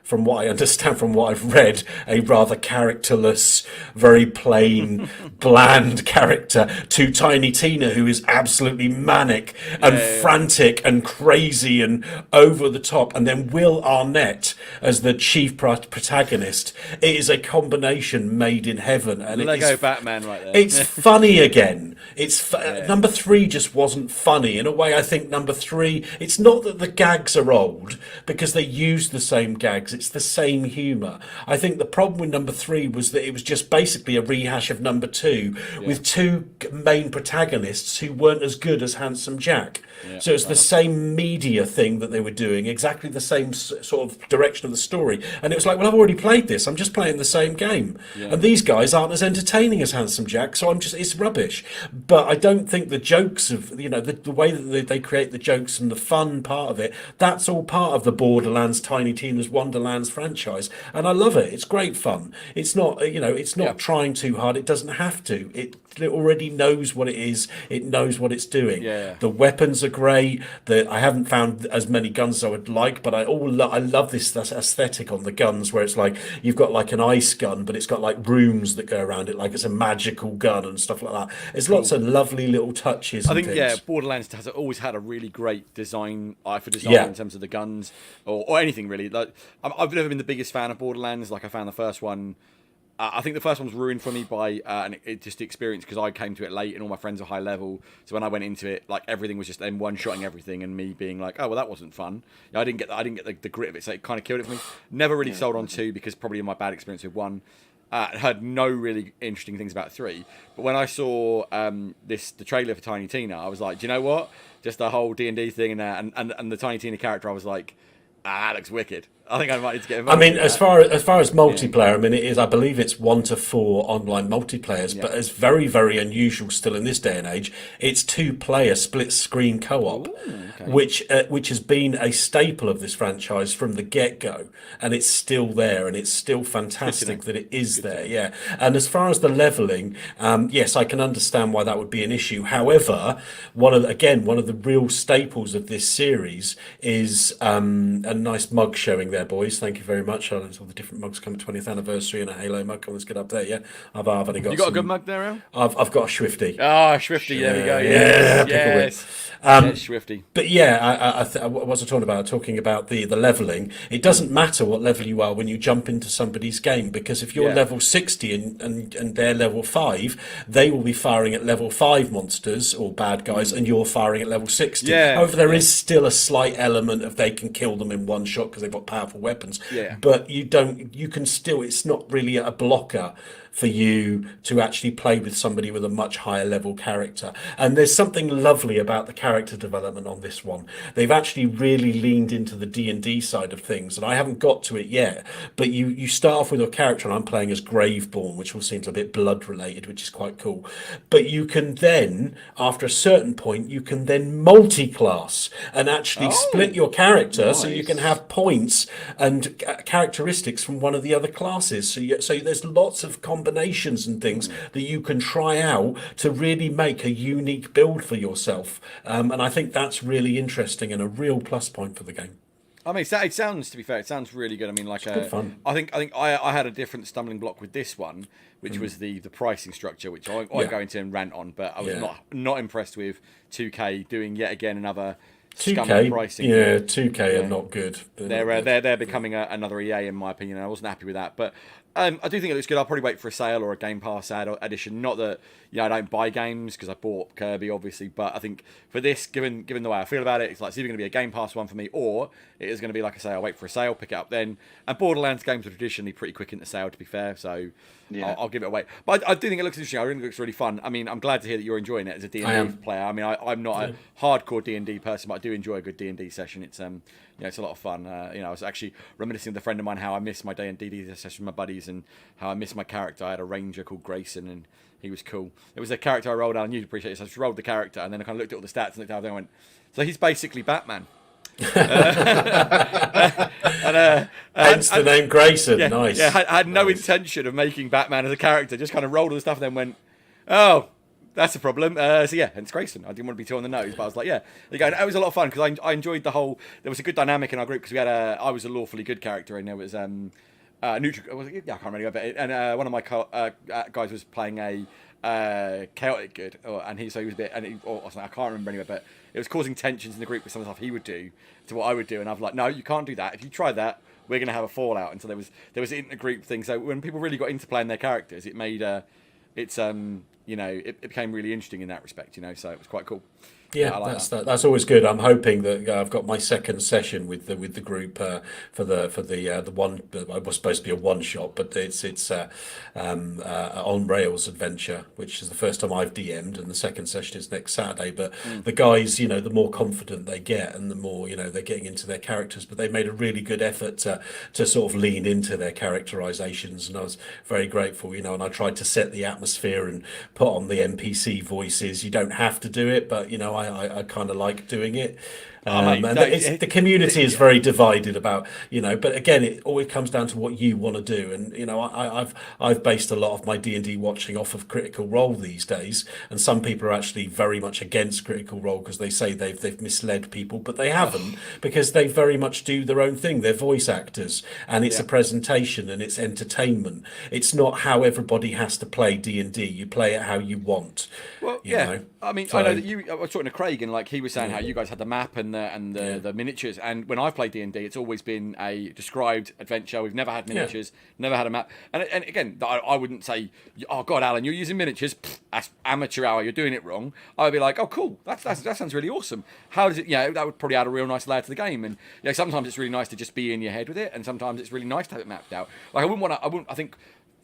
from what I understand, from what I've read, a rather characterless, very plain, bland character, to Tiny Tina, who is absolutely manic and frantic and crazy and over the top. And then Will Arnett as the chief protagonist. It is a combination made in heaven. And Lego Batman right there. It's funny again. Number 3 just wasn't funny. In a way, I think number 3, it's not that the gags are old, because they use the same gags. It's the same humour. I think the problem with number 3 was that it was just basically a rehash of number 2 with 2 main protagonists who weren't as good as Handsome Jack. So it's the same media thing that they were doing, exactly the same sort of direction of the story. And it was like, well, I've already played this. I'm just playing the same game. And these guys aren't as entertaining as Handsome Jack, so it's rubbish. But I don't think the jokes of, the way that they create the jokes and the fun part of it, that's all part of the Borderlands Tiny Tina's Wonderlands franchise. And I love it. It's great fun. It's not, it's not trying too hard. It doesn't have to. It already knows what it is. It knows what it's doing. The weapons are great. I haven't found as many guns as I would like, but I love this aesthetic on the guns, where it's like you've got like an ice gun, but it's got like rooms that go around it, like it's a magical gun and stuff like that. There's lots of lovely little touches. I think Borderlands has always had a really great eye for design in terms of the guns or anything really. Like I've never been the biggest fan of Borderlands. Like I found the first one. I think the first one was ruined for me by just the experience, because I came to it late and all my friends were high level. So when I went into it, like everything was just them one-shotting everything, and me being like, oh well, that wasn't fun. I didn't get the grit of it, so it kind of killed it for me. Never really sold on 2 because probably of my bad experience with 1. Heard no really interesting things about 3. But when I saw the trailer for Tiny Tina, I was like, do you know what? Just the whole D&D thing and the Tiny Tina character, I was like, that looks wicked. I think I might need to get involved. I mean, as far as multiplayer, I mean, it is. I believe it's 1 to 4 online multiplayers, but it's very, very unusual still in this day and age. It's 2-player split screen co-op, which has been a staple of this franchise from the get-go, and it's still there, and it's still fantastic that it is there. Yeah, and as far as the leveling, yes, I can understand why that would be an issue. However, one of the real staples of this series is a nice mug showing there, boys. Thank you very much. There's all the different mugs coming, 20th anniversary and a Halo mug. Let's get up there. Yeah, I've only got. You got a good mug there, Al? I've got a Swifty. Ah, Swifty. There we go. Yes. Swifty. But yeah, what was I talking about? Talking about the leveling. It doesn't matter what level you are when you jump into somebody's game, because if you're level 60 and they're level 5, they will be firing at level 5 monsters or bad guys, and you're firing at level 60. Yeah. However, there is still a slight element of they can kill them in one shot because they've got powerful weapons. Yeah. But you can still, it's not really a blocker for you to actually play with somebody with a much higher level character. And there's something lovely about the character development on this one. They've actually really leaned into the D&D side of things, and I haven't got to it yet, but you start off with your character, and I'm playing as Graveborn, which all seems a bit blood related, which is quite cool. But you can then, after a certain point, you can then multi-class and actually split your character so you can have points and characteristics from one of the other classes. So there's lots of combinations and things that you can try out to really make a unique build for yourself, and I think that's really interesting and a real plus point for the game. I mean, it sounds, to be fair, it sounds really good. I mean, like, good fun. I think I had a different stumbling block with this one, which was the pricing structure, which I go into and rant on, but I was not impressed with 2K doing yet again another 2K pricing. Yeah, 2K are not good. They're becoming another EA, in my opinion. I wasn't happy with that, but I do think it looks good. I'll probably wait for a sale or a Game Pass edition. Not that I don't buy games, because I bought Kirby, obviously, but I think for this, given the way I feel about it, it's like it's either going to be a Game Pass one for me, or it is going to be, like I say, I'll wait for a sale, pick it up then. And Borderlands games are traditionally pretty quick into sale, to be fair, so I'll give it away. But I do think it looks interesting. I think it looks really fun. I mean, I'm glad to hear that you're enjoying it as a D&D player. I mean, I'm not a hardcore D&D person, but I do enjoy a good D&D session. It's it's a lot of fun. I was actually reminiscing with a friend of mine how I missed my D&D session with my buddies and how I missed my character. I had a ranger called Grayson, and he was cool. It was a character I rolled out, and you'd appreciate it. So I just rolled the character, and then I kind of looked at all the stats and looked down and went, so he's basically Batman. Hence the name Grayson. Nice. Yeah, I had no intention of making Batman as a character. Just kind of rolled all the stuff, and then went, oh, that's a problem. Hence Grayson. I didn't want to be too on the nose, but I was like, there you go. And it was a lot of fun because I enjoyed the whole. There was a good dynamic in our group because I was a lawfully good character, and there was neutral. I can't remember, but and one of my guys was playing a chaotic good, and he was a bit, and I can't remember anyway, but it was causing tensions in the group with some of the stuff he would do to what I would do, and I was like, no, you can't do that. If you try that, we're going to have a fallout. And so there was inter-group thing. So when people really got into playing their characters, it made it became really interesting in that respect. So it was quite cool. Yeah, that's always good. I'm hoping that I've got my second session with the group for the one. It was supposed to be a one shot, but it's on rails adventure, which is the first time I've DM'd, and the second session is next Saturday. But the guys, the more confident they get, and the more they're getting into their characters. But they made a really good effort to sort of lean into their characterizations, and I was very grateful. And I tried to set the atmosphere and put on the NPC voices. You don't have to do it, but I kind of like doing it. The community is very divided about, but again, it always comes down to what you want to do. And, I've based a lot of my D&D watching off of Critical Role these days. And some people are actually very much against Critical Role because they say they've misled people, but they haven't, because they very much do their own thing. They're voice actors, and it's a presentation and it's entertainment. It's not how everybody has to play D&D. You play it how you want. Well, I mean, I know that I was talking to Craig, and like he was saying how you guys had the map and the miniatures, and when I've played D&D, it's always been a described adventure. We've never had miniatures, never had a map, and again, I wouldn't say, oh God, Alan, you're using miniatures, that's amateur hour, you're doing it wrong. I would be like, oh cool, that sounds really awesome. How does it? That would probably add a real nice layer to the game. And sometimes it's really nice to just be in your head with it, and sometimes it's really nice to have it mapped out. Like I think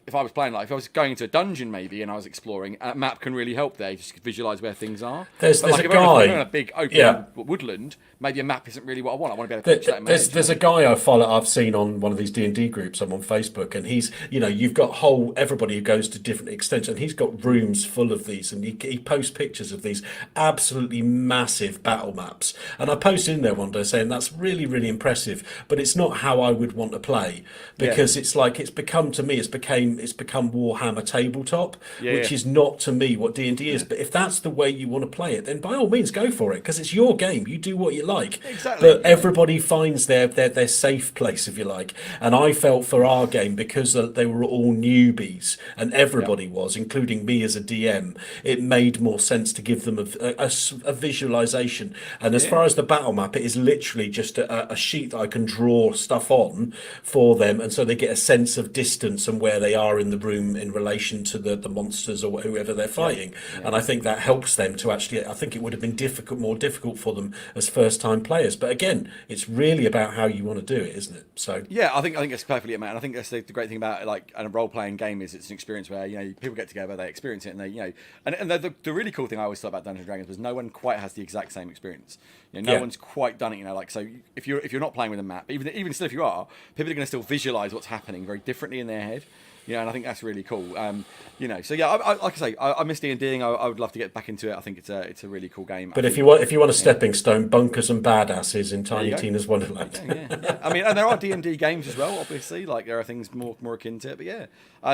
if I was playing, like if I was going into a dungeon maybe and I was exploring, a map can really help there. Just visualize where things are. There's like, a if guy. I'm in a big open woodland, maybe a map isn't really what I want. I want to be able to picture that in my head. There's a guy I've seen on one of these D&D groups. I'm on Facebook, and he's, you've got everybody who goes to different extents, and he's got rooms full of these, and he posts pictures of these absolutely massive battle maps. And I posted in there one day saying that's really, really impressive, but it's not how I would want to play, because it's like it's become Warhammer tabletop, which is not to me what D&D is. But if that's the way you want to play it, then by all means go for it, because it's your game. You do what you like. Exactly. But everybody finds their safe place, if you like. And I felt for our game, because they were all newbies, and everybody was, including me as a DM, it made more sense to give them a visualization. And as far as the battle map, it is literally just a sheet that I can draw stuff on for them, and so they get a sense of distance and where they are in the room in relation to the monsters or whoever they're fighting. And I think that helps them to actually, I think it would have been more difficult for them as first time players. But again, it's really about how you want to do it, isn't it? So yeah, I think it's perfectly it, man. I think that's the great thing about like a role playing game is it's an experience where people get together, they experience it, and they and the really cool thing I always thought about Dungeons and Dragons was no one quite has the exact same experience. No one's quite done it. Like, so if you're not playing with a map, even still if you are, people are going to still visualize what's happening very differently in their head. And I think that's really cool. So yeah, like I say, I miss D&Ding. I would love to get back into it. I think it's a really cool game. But if you want a stepping stone, Bunkers and Badasses in Tiny Tina's Wonderland. Yeah. I mean, and there are D&D games as well. Obviously, like there are things more akin to it. But yeah,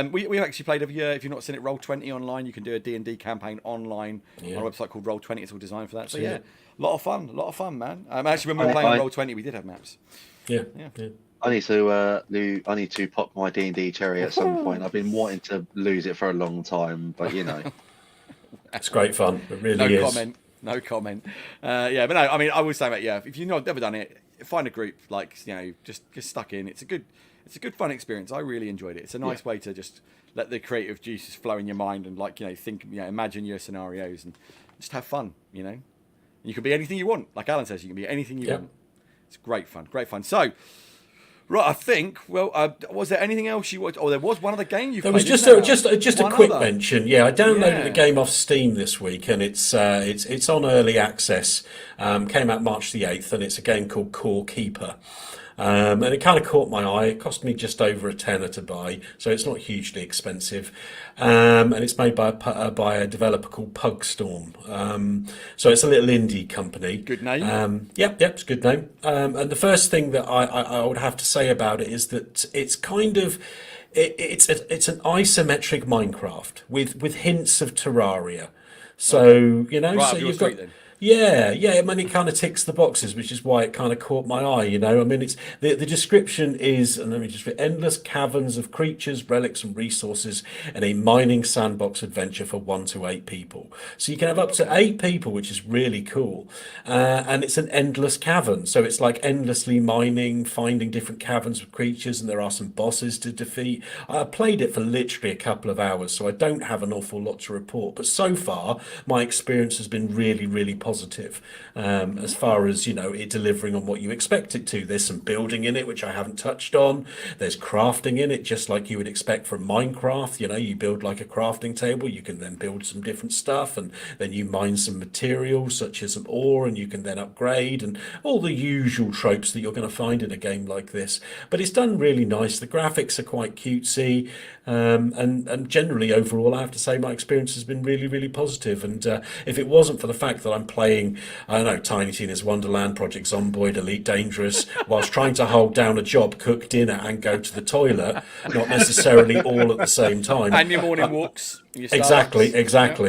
we actually played over here. If you've not seen it, Roll20 online. You can do a D&D campaign online on a website called Roll20. It's all designed for that. So yeah, a lot of fun, man. Actually, when we were playing Roll20, we did have maps. Yeah. I need to pop my D&D cherry at some point. I've been wanting to lose it for a long time, but it's great fun. It really is. No comment. But no, I mean, I would say that if you've never done it, find a group just stuck in. It's a good fun experience. I really enjoyed it. It's a nice way to just let the creative juices flow in your mind and think, imagine your scenarios and just have fun. And you can be anything you want. Like Alan says, you can be anything you want. It's great fun. So. Right, I think. Well, was there anything else you watched? Oh, there was one other game you. There was just a quick mention. Yeah, I downloaded the game off Steam this week, and it's on early access. Came out March the 8th, and it's a game called Core Keeper. And it kind of caught my eye. It cost me just over £10 to buy, so it's not hugely expensive. And it's made by a developer called Pugstorm. So it's a little indie company. Good name. Yep, it's a good name. And the first thing that I would have to say about it is that it's kind of it's an isometric Minecraft with hints of Terraria. So right, so you've got. Then. Yeah, I mean, it kind of ticks the boxes, which is why it kind of caught my eye, I mean, it's the description is, and let me just read, endless caverns of creatures, relics and resources and a mining sandbox adventure for 1 to 8 people. So you can have up to 8 people, which is really cool. And it's an endless cavern. So it's like endlessly mining, finding different caverns of creatures, and there are some bosses to defeat. I played it for literally a couple of hours, so I don't have an awful lot to report. But so far, my experience has been really, really positive. As far as it delivering on what you expect it to. There's some building in it which I haven't touched on. There's crafting in it, just like you would expect from Minecraft. You build like a crafting table, you can then build some different stuff, and then you mine some materials such as some ore, and you can then upgrade, and all the usual tropes that you're going to find in a game like this. But it's done really nice. The graphics are quite cutesy, and generally overall I have to say my experience has been really, really positive. And if it wasn't for the fact that I'm playing, I don't know, Tiny Tina's Wonderland, Project Zomboid, Elite Dangerous, whilst trying to hold down a job, cook dinner and go to the toilet, not necessarily all at the same time. And your morning walks. Exactly.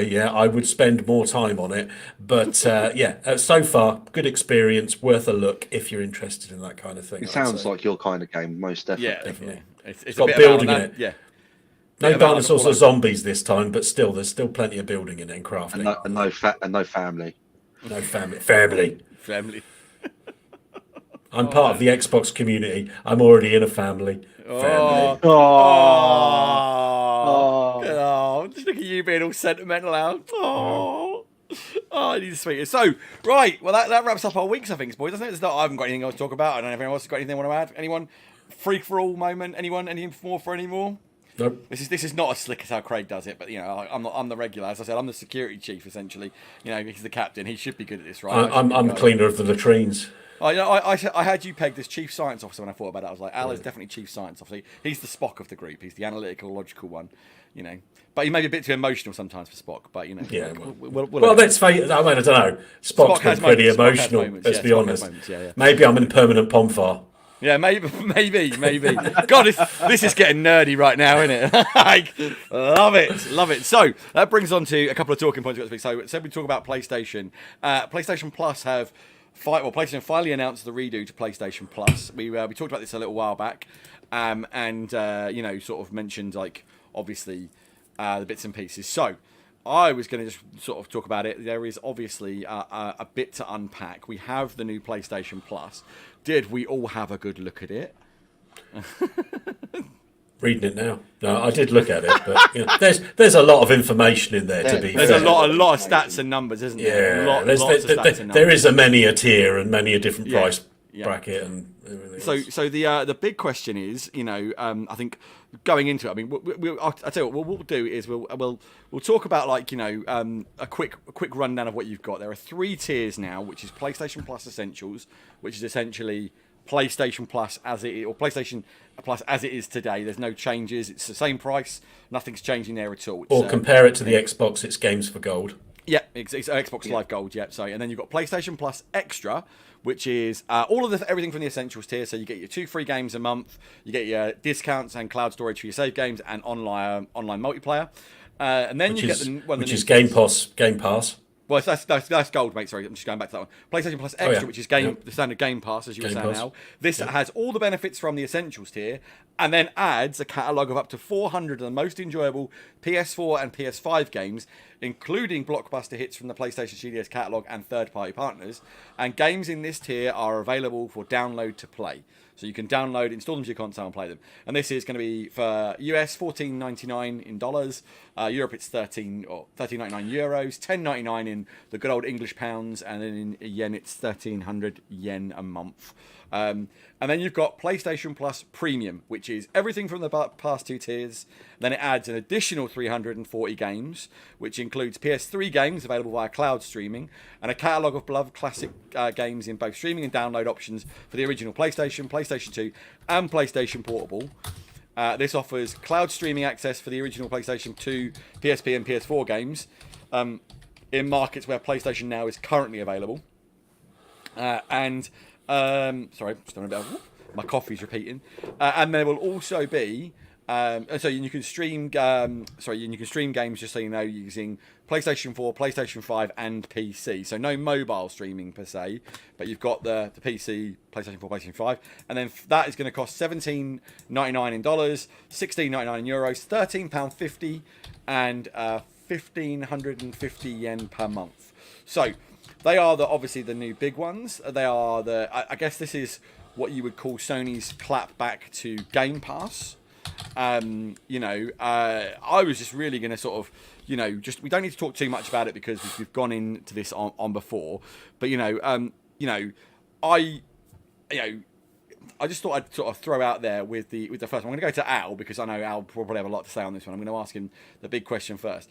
Yeah, I would spend more time on it. But so far, good experience, worth a look if you're interested in that kind of thing. It sounds like your kind of game, most definitely. Yeah. It's got building in it. Yeah. No dinosaurs or zombies this time, but still, there's still plenty of building in it and crafting. And no family. No family. Family. I'm part of the Xbox community. I'm already in a family. Family. Just look at you being all sentimental out. I need to speak it. So, right, well, that wraps up our weeks, I think, boys, doesn't it? I haven't got anything else to talk about. I don't know if anyone else has got anything they want to add. Anyone? Free for all moment? Anyone? Anything more for any more? Nope. This is not as slick as how Craig does it, but I'm the regular. As I said, I'm the security chief essentially. He's the captain. He should be good at this, right? I'm the cleaner of the latrines. I had you pegged as chief science officer when I thought about it. I was like, Al is definitely chief science officer. He's the Spock of the group. He's the analytical, logical one. But he may be a bit too emotional sometimes for Spock. But Yeah. We'll Let's face it. I don't know. Spock's been pretty emotional. Let's be honest. Moments, yeah. Maybe I'm in permanent pomfar. Yeah, maybe. God, this is getting nerdy right now, isn't it? Love it. So that brings on to a couple of talking points. So we talk about PlayStation. PlayStation Plus PlayStation finally announced the redo to PlayStation Plus. We talked about this a little while back, and sort of mentioned obviously the bits and pieces. So I was going to just sort of talk about it. There is obviously a bit to unpack. We have the new PlayStation Plus. Did we all have a good look at it? Reading it now. No, I did look at it, but there's a lot of information in there to be fair. There's a lot of stats and numbers, isn't there? Yeah, lots of stats and numbers. There is many a tier and many a different price bracket and everything. So the big question is, I think going into it, I mean, I'll tell you what we'll do is we'll talk about a quick rundown of what you've got. There are 3 tiers now, which is PlayStation Plus Essentials, which is essentially PlayStation Plus as it is, or PlayStation Plus as it is today. There's no changes. It's the same price. Nothing's changing there at all. Or compare it to the Xbox. It's games for gold. Yeah, it's Xbox Live Gold. Yeah, sorry. And then you've got PlayStation Plus Extra, which is all of everything from the Essentials tier. So you get your 2 free games a month. You get your discounts and cloud storage for your save games and online multiplayer. And then which is Game Pass. Well, that's gold, mate. Sorry, I'm just going back to that one. PlayStation Plus Extra, which is the standard Game Pass, as you were saying now. This has all the benefits from the Essentials tier, and then adds a catalogue of up to 400 of the most enjoyable PS4 and PS5 games, including blockbuster hits from the PlayStation Studios catalogue and third-party partners. And games in this tier are available for download to play. So you can install them to your console and play them. And this is going to be for US $14.99 in dollars. Europe it's €13.99, €10.99 in the good old English pounds, and then in yen it's 1,300 yen a month. And then you've got PlayStation Plus Premium, which is everything from the past 2 tiers. Then it adds an additional 340 games, which includes PS3 games available via cloud streaming, and a catalogue of beloved classic games in both streaming and download options for the original PlayStation, PlayStation 2, and PlayStation Portable. This offers cloud streaming access for the original PlayStation 2, PSP, and PS4 games in markets where PlayStation Now is currently available. Sorry, just a bit of, my coffee's repeating. And there will also be, so you can stream, you can stream games, just so you know, using PlayStation 4, PlayStation 5, and PC. So no mobile streaming per se, but you've got the PC, PlayStation 4, PlayStation 5, and then that is going to cost $17.99 in dollars, $16.99 in euros, £13.50, and 1,550 yen per month. So they are obviously the new big ones. They are I guess this is what you would call Sony's clap back to Game Pass. I was just really going to sort of, we don't need to talk too much about it because we've gone into this on before. But I just thought I'd sort of throw out there with the first one. I'm going to go to Al because I know Al will probably have a lot to say on this one. I'm going to ask him the big question first,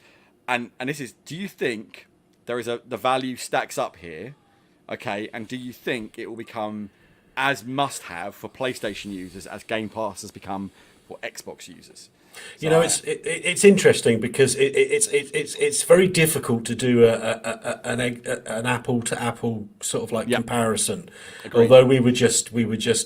and this is: do you think the value stacks up here? Okay, and do you think it will become as must-have for PlayStation users as Game Pass has become for Xbox users? So, it's interesting because it's very difficult to do an apple to apple sort of comparison. Agreed. Although we were just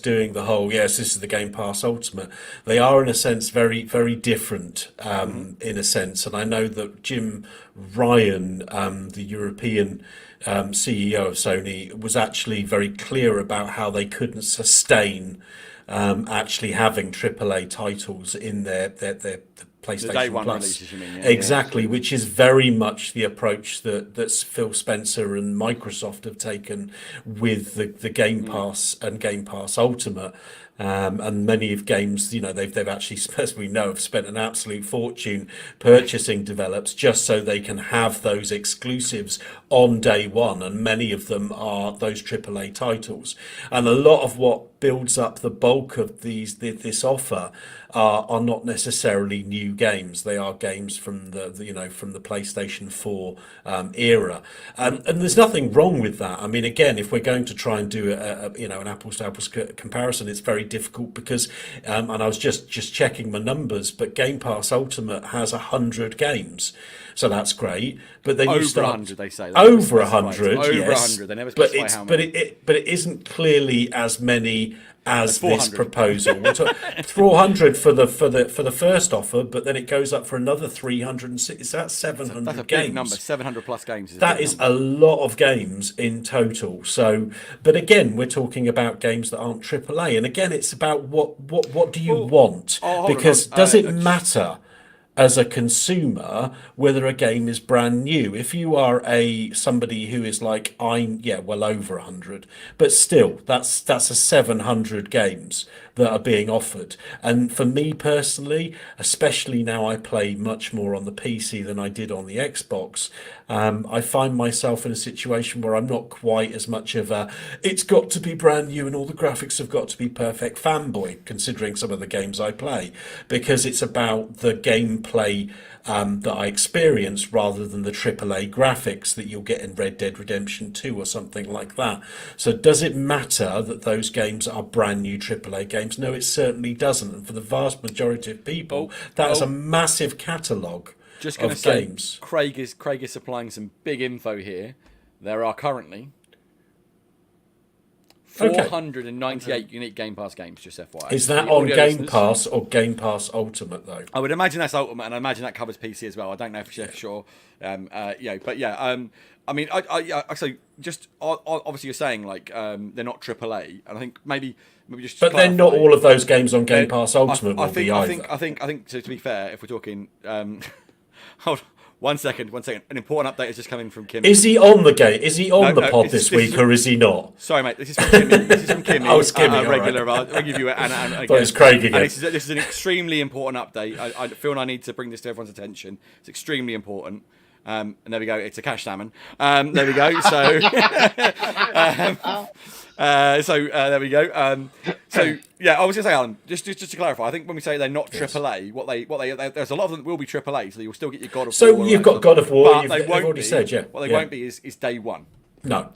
doing the whole this is the Game Pass Ultimate. They are in a sense very very different in a sense, and I know that Jim Ryan, the European CEO of Sony, was actually very clear about how they couldn't sustain actually having AAA titles in their PlayStation the day one Plus. Releases, you mean? Yeah, exactly, which is very much the approach that Phil Spencer and Microsoft have taken with the Game Pass and Game Pass Ultimate. And many of games, they've actually, as we know, have spent an absolute fortune purchasing develops just so they can have those exclusives on day one. And many of them are those AAA titles. And a lot of what builds up the bulk of this offer are not necessarily new games. They are games from from the PlayStation 4 era, and there's nothing wrong with that. I mean, again, if we're going to try and do an apples to apples comparison, it's very difficult because, and I was just checking my numbers, but Game Pass Ultimate has 100 games. So that's great, but then over you start 100. They say over 100. Over yes, 100. They never specify how many. But it isn't clearly as many as this proposal. We're 400 for the first offer, but then it goes up for another 360. So that's 700 that's a games. big number. 700 plus games. That is a lot of games in total. So, but again, we're talking about games that aren't AAA, and again, it's about what do you want? Because does it matter as a consumer whether a game is brand new? If you are somebody who is like, well over 100, but still that's a 700 games that are being offered. And for me personally, especially now I play much more on the PC than I did on the Xbox, I find myself in a situation where I'm not quite as much of a it's got to be brand new and all the graphics have got to be perfect fanboy, considering some of the games I play, because it's about the gameplay that I experience rather than the AAA graphics that you'll get in Red Dead Redemption 2 or something like that. So does it matter that those games are brand new AAA games? No, it certainly doesn't. And for the vast majority of people, that is a massive catalogue of games. Craig is supplying some big info here. There are currently 498 unique Game Pass games, just FYI. Is that on Game Pass or Game Pass Ultimate, though? I would imagine that's Ultimate, and I imagine that covers PC as well. I don't know for sure. But yeah, I mean, so just obviously you're saying like they're not AAA, and I think maybe just. But then not all of those games on Game Pass Ultimate will be either. I think to be fair, if we're talking, hold on. One second. An important update is just coming from Kim. Is he on the game? Is he on the pod this week, or is he not? Sorry, mate. This is from Kimmy. This is from Kimmy. Oh, it's Kimmy. Regular. Right. I'll give you it. And again, it's Craig again. And this is an extremely important update. I feel I need to bring this to everyone's attention. It's extremely important. And there we go. It's a cash salmon. There we go. So, there we go. So yeah, I was going to say, Alan, just to clarify, I think when we say they're not AAA, what they there's a lot of them will be AAA, so you'll still get your God of War. So you've got God of War. But You've already said, yeah. What they won't be is day one. No.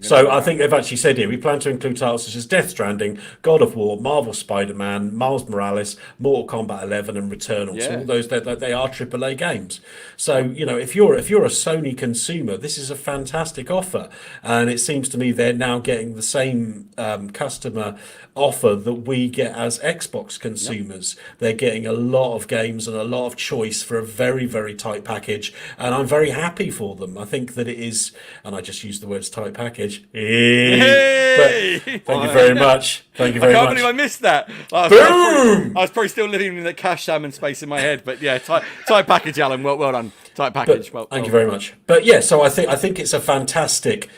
So I think they've actually said here, we plan to include titles such as Death Stranding, God of War, Marvel Spider-Man, Miles Morales, Mortal Kombat 11 and Returnal. Yeah. So all those, they are AAA games. So, if you're a Sony consumer, this is a fantastic offer. And it seems to me they're now getting the same customer offer that we get as Xbox consumers. Yep. They're getting a lot of games and a lot of choice for a very, very tight package. And I'm very happy for them. I think that it is, and I just used the words tight package. Hey! But thank you very much. Thank you very much. I can't believe I missed that. Boom! I was probably still living in the cash salmon space in my head, but yeah, tight package, Alan. Well done. Tight package. Thank you very much. But yeah, so I think it's a fantastic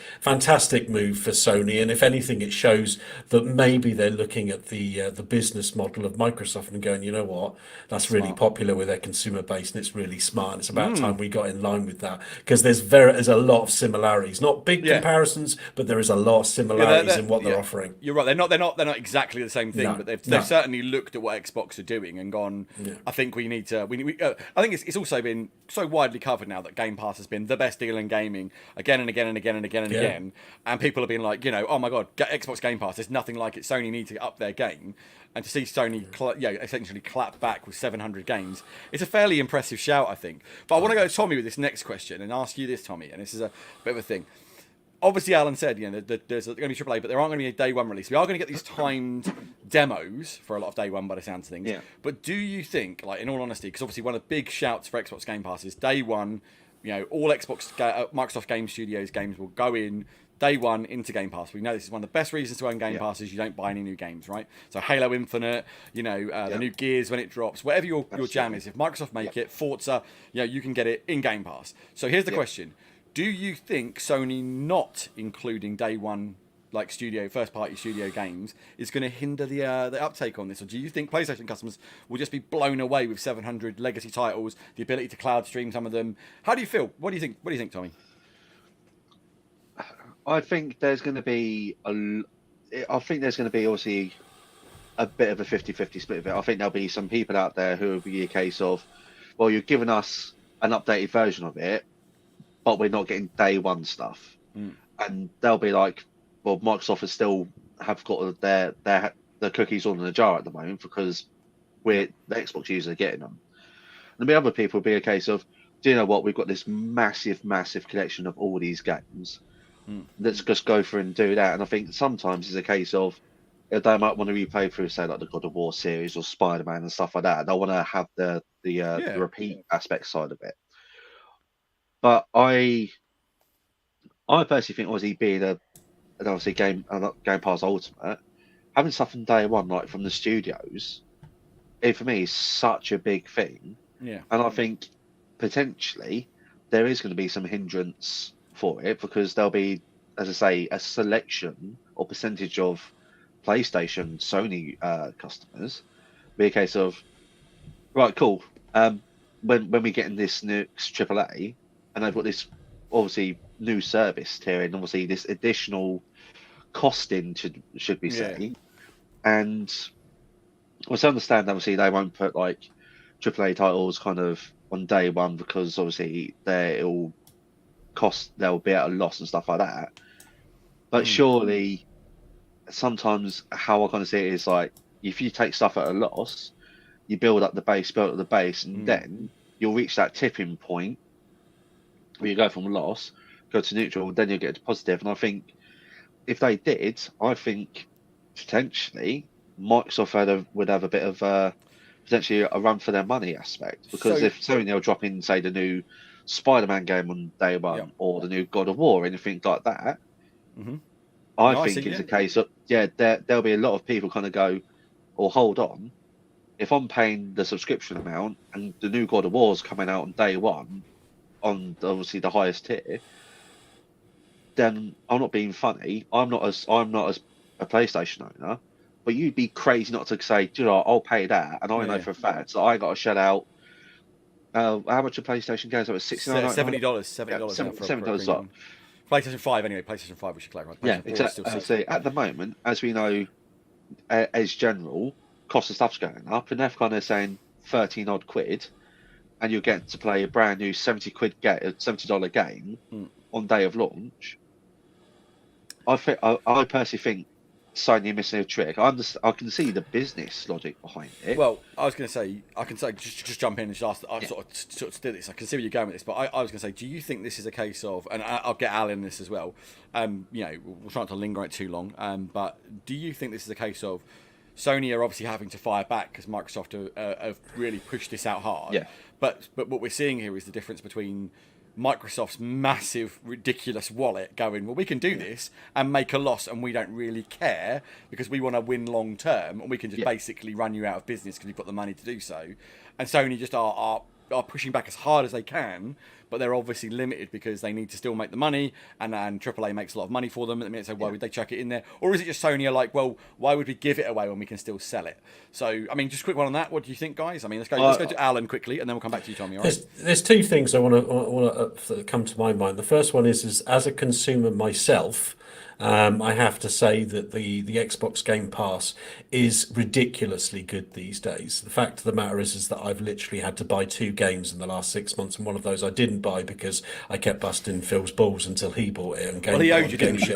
move for Sony, and if anything, it shows that maybe they're looking at the business model of Microsoft and going, you know what, that's really popular with their consumer base, and it's really smart. And it's about time we got in line with that, because there's a lot of similarities, not big comparisons, but there is a lot of similarities in what they're offering. You're right. They're not exactly the same thing, but they've certainly looked at what Xbox are doing and gone. Yeah. I think we need to. I think it's also been so widely covered now that Game Pass has been the best deal in gaming again and again, and people have been like, oh my god, Xbox Game Pass, there's nothing like it. Sony need to up their game, and to see Sony essentially clap back with 700 games, it's a fairly impressive shout, I think. But I want to go to Tommy with this next question and ask you this, Tommy, and this is a bit of a thing. Obviously, Alan said, there's going to be AAA, but there aren't going to be a day one release. We are going to get these timed demos for a lot of day one by the sounds of things. Yeah. But do you think, in all honesty, because obviously one of the big shouts for Xbox Game Pass is day one, all Microsoft Game Studios games will go in day one into Game Pass. We know this is one of the best reasons to own Game Pass is you don't buy any new games, right? So Halo Infinite, the new Gears when it drops, whatever your jam is. If Microsoft make it, Forza, you can get it in Game Pass. So here's the question. Do you think Sony not including day one first party studio games is going to hinder the uptake on this, or do you think PlayStation customers will just be blown away with 700 legacy titles, the ability to cloud stream some of them? How do you feel? What do you think, Tommy? I think there's going to be obviously a bit of a 50-50 split of it. I think there'll be some people out there who will be a case of, well, you're giving us an updated version of it, but we're not getting day one stuff. And they'll be like, well, Microsoft has still have got their cookies all in a jar at the moment because the Xbox users are getting them. And the other people will be a case of, do you know what? We've got this massive collection of all these games. Let's just go through and do that. And I think sometimes it's a case of they might want to replay through, say, like the God of War series or Spider-Man and stuff like that. They want to have the repeat aspect side of it. But I personally think, obviously, being obviously Game Pass Ultimate, having stuff from day one, like from the studios, it for me is such a big thing. Yeah. And I think potentially there is going to be some hindrance for it because there'll be, as I say, a selection or percentage of PlayStation, Sony customers. Be a case of, right, cool. When we get in this next AAA, and they've got this obviously new service here, and obviously this additional costing should be say, and I understand obviously they won't put like AAA titles kind of on day one because obviously they'll be at a loss and stuff like that. But surely, sometimes how I kind of see it is like if you take stuff at a loss, you build up the base, and then you'll reach that tipping point where you go from loss, go to neutral, then you'll get to positive. And I think if they did, I think potentially Microsoft would have a bit of potentially a run for their money aspect, because if Sony will drop in, say, the new Spider-Man game on day one or the new God of War, anything like that, I think it's a case of there'll be a lot of people kind of go, or hold on, if I'm paying the subscription amount and the new God of War's coming out on day one on obviously the highest tier, then I'm not being funny. I'm not as a PlayStation owner, but you'd be crazy not to say, you know, I'll pay that, and I know for a fact that I got to shell out. How much a PlayStation games? It was $69, $70, $70. PlayStation 5 anyway. PlayStation 5 we should clarify. Yeah, exactly. So at the moment, as we know, as general, cost of stuff's going up, and they're kind of saying 13 odd quid, and you're getting to play a brand new $70 game on day of launch. I personally think Sony missing a trick. I can see the business logic behind it. Well, I was going to say, I can say just jump in and just ask. I sort of do this. I can see where you're going with this, but I was going to say, do you think this is a case of, and I'll get Al in this as well. You know, we'll try not to linger on it too long. But do you think this is a case of Sony are obviously having to fire back because Microsoft have really pushed this out hard? Yeah. But what we're seeing here is the difference between Microsoft's massive, ridiculous wallet going, well, we can do this and make a loss, and we don't really care because we want to win long term, and we can just basically run you out of business because you've got the money to do so. And Sony just are pushing back as hard as they can, but they're obviously limited because they need to still make the money, and AAA makes a lot of money for them. And so why would they chuck it in there? Or is it just Sony are like, well, why would we give it away when we can still sell it? So, I mean, just a quick one on that. What do you think, guys? I mean, let's go to Alan quickly, and then we'll come back to you, Tommy. All right? There's two things I want to come to my mind. The first one is as a consumer myself, I have to say that the Xbox Game Pass is ridiculously good these days. The fact of the matter is that I've literally had to buy 2 games in the last 6 months, and one of those I didn't buy because I kept busting Phil's balls until he bought it. And he owed you, didn't he?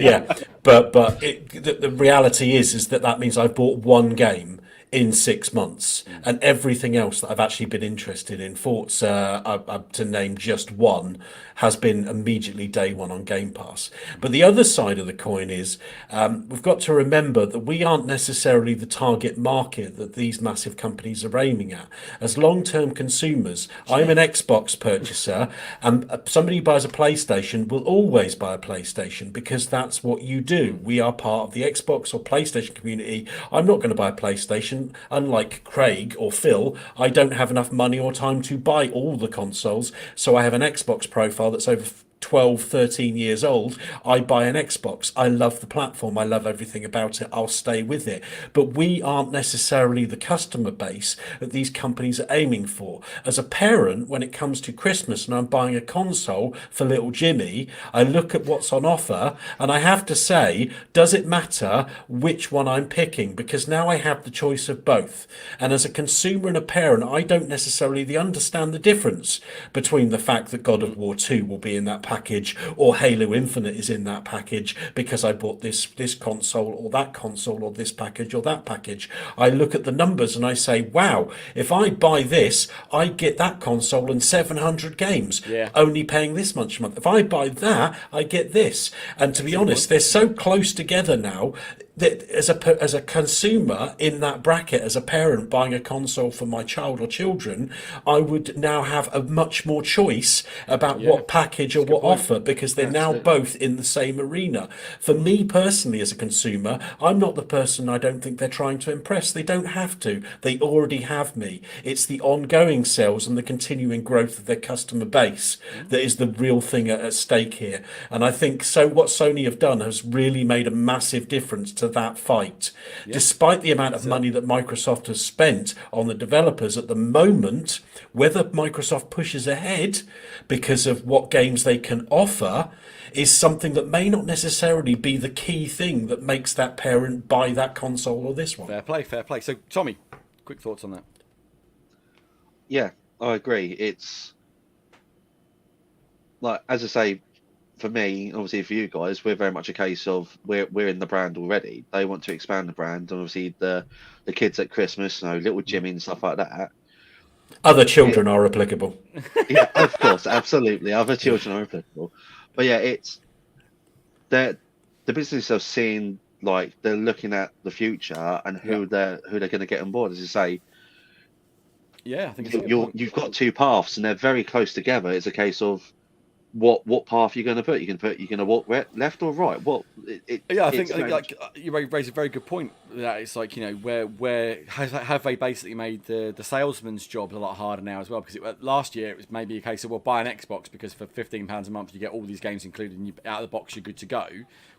Yeah, but the reality is that means I've bought 1 game in 6 months, and everything else that I've actually been interested in, Forza, to name just one, has been immediately day one on Game Pass. But the other side of the coin is we've got to remember that we aren't necessarily the target market that these massive companies are aiming at. As long-term consumers, I'm an Xbox purchaser, and somebody who buys a PlayStation will always buy a PlayStation because that's what you do. We are part of the Xbox or PlayStation community. I'm not going to buy a PlayStation. Unlike Craig or Phil, I don't have enough money or time to buy all the consoles, so I have an Xbox profile that's over 12, 13 years old, I buy an Xbox. I love the platform. I love everything about it. I'll stay with it. But we aren't necessarily the customer base that these companies are aiming for. As a parent, when it comes to Christmas and I'm buying a console for little Jimmy, I look at what's on offer and I have to say, does it matter which one I'm picking? Because now I have the choice of both. And as a consumer and a parent, I don't necessarily understand the difference between the fact that God of War 2 will be in that package or Halo Infinite is in that package because I bought this console or that console or this package or that package. I look at the numbers and I say, wow, if I buy this, I get that console and 700 games, only paying this much a month. If I buy that, I get this. And to be honest, they're so close together now that as a consumer in that bracket, as a parent buying a console for my child or children, I would now have a much more choice about what package or what offer, because they're now both in the same arena. For me personally, as a consumer, I'm not the person I don't think they're trying to impress. They don't have to. They already have me. It's the ongoing sales and the continuing growth of their customer base that is the real thing at stake here. And I think what Sony have done has really made a massive difference to that fight. Despite the amount of money that Microsoft has spent on the developers at the moment, whether Microsoft pushes ahead because of what games they can offer is something that may not necessarily be the key thing that makes that parent buy that console or this one. Fair play. So, Tommy, quick thoughts on that? Yeah, I agree. It's like, as I say, for me, obviously for you guys, we're very much a case of we're in the brand already. They want to expand the brand, and obviously the kids at Christmas, little Jimmy and stuff like that. Other children are applicable. Yeah, of course, absolutely. Other children are applicable. But yeah, it's the business of seeing, like, they're looking at the future and who they're going to get on board. As you say, I think you've got two paths and they're very close together. It's a case of what path you're going to put. You're going to walk left or right. I think like you raise a very good point. That it's like, where have they basically made the salesman's job a lot harder now as well? Because last year it was maybe a case of, buy an Xbox because for £15 a month you get all these games included, and out of the box you're good to go.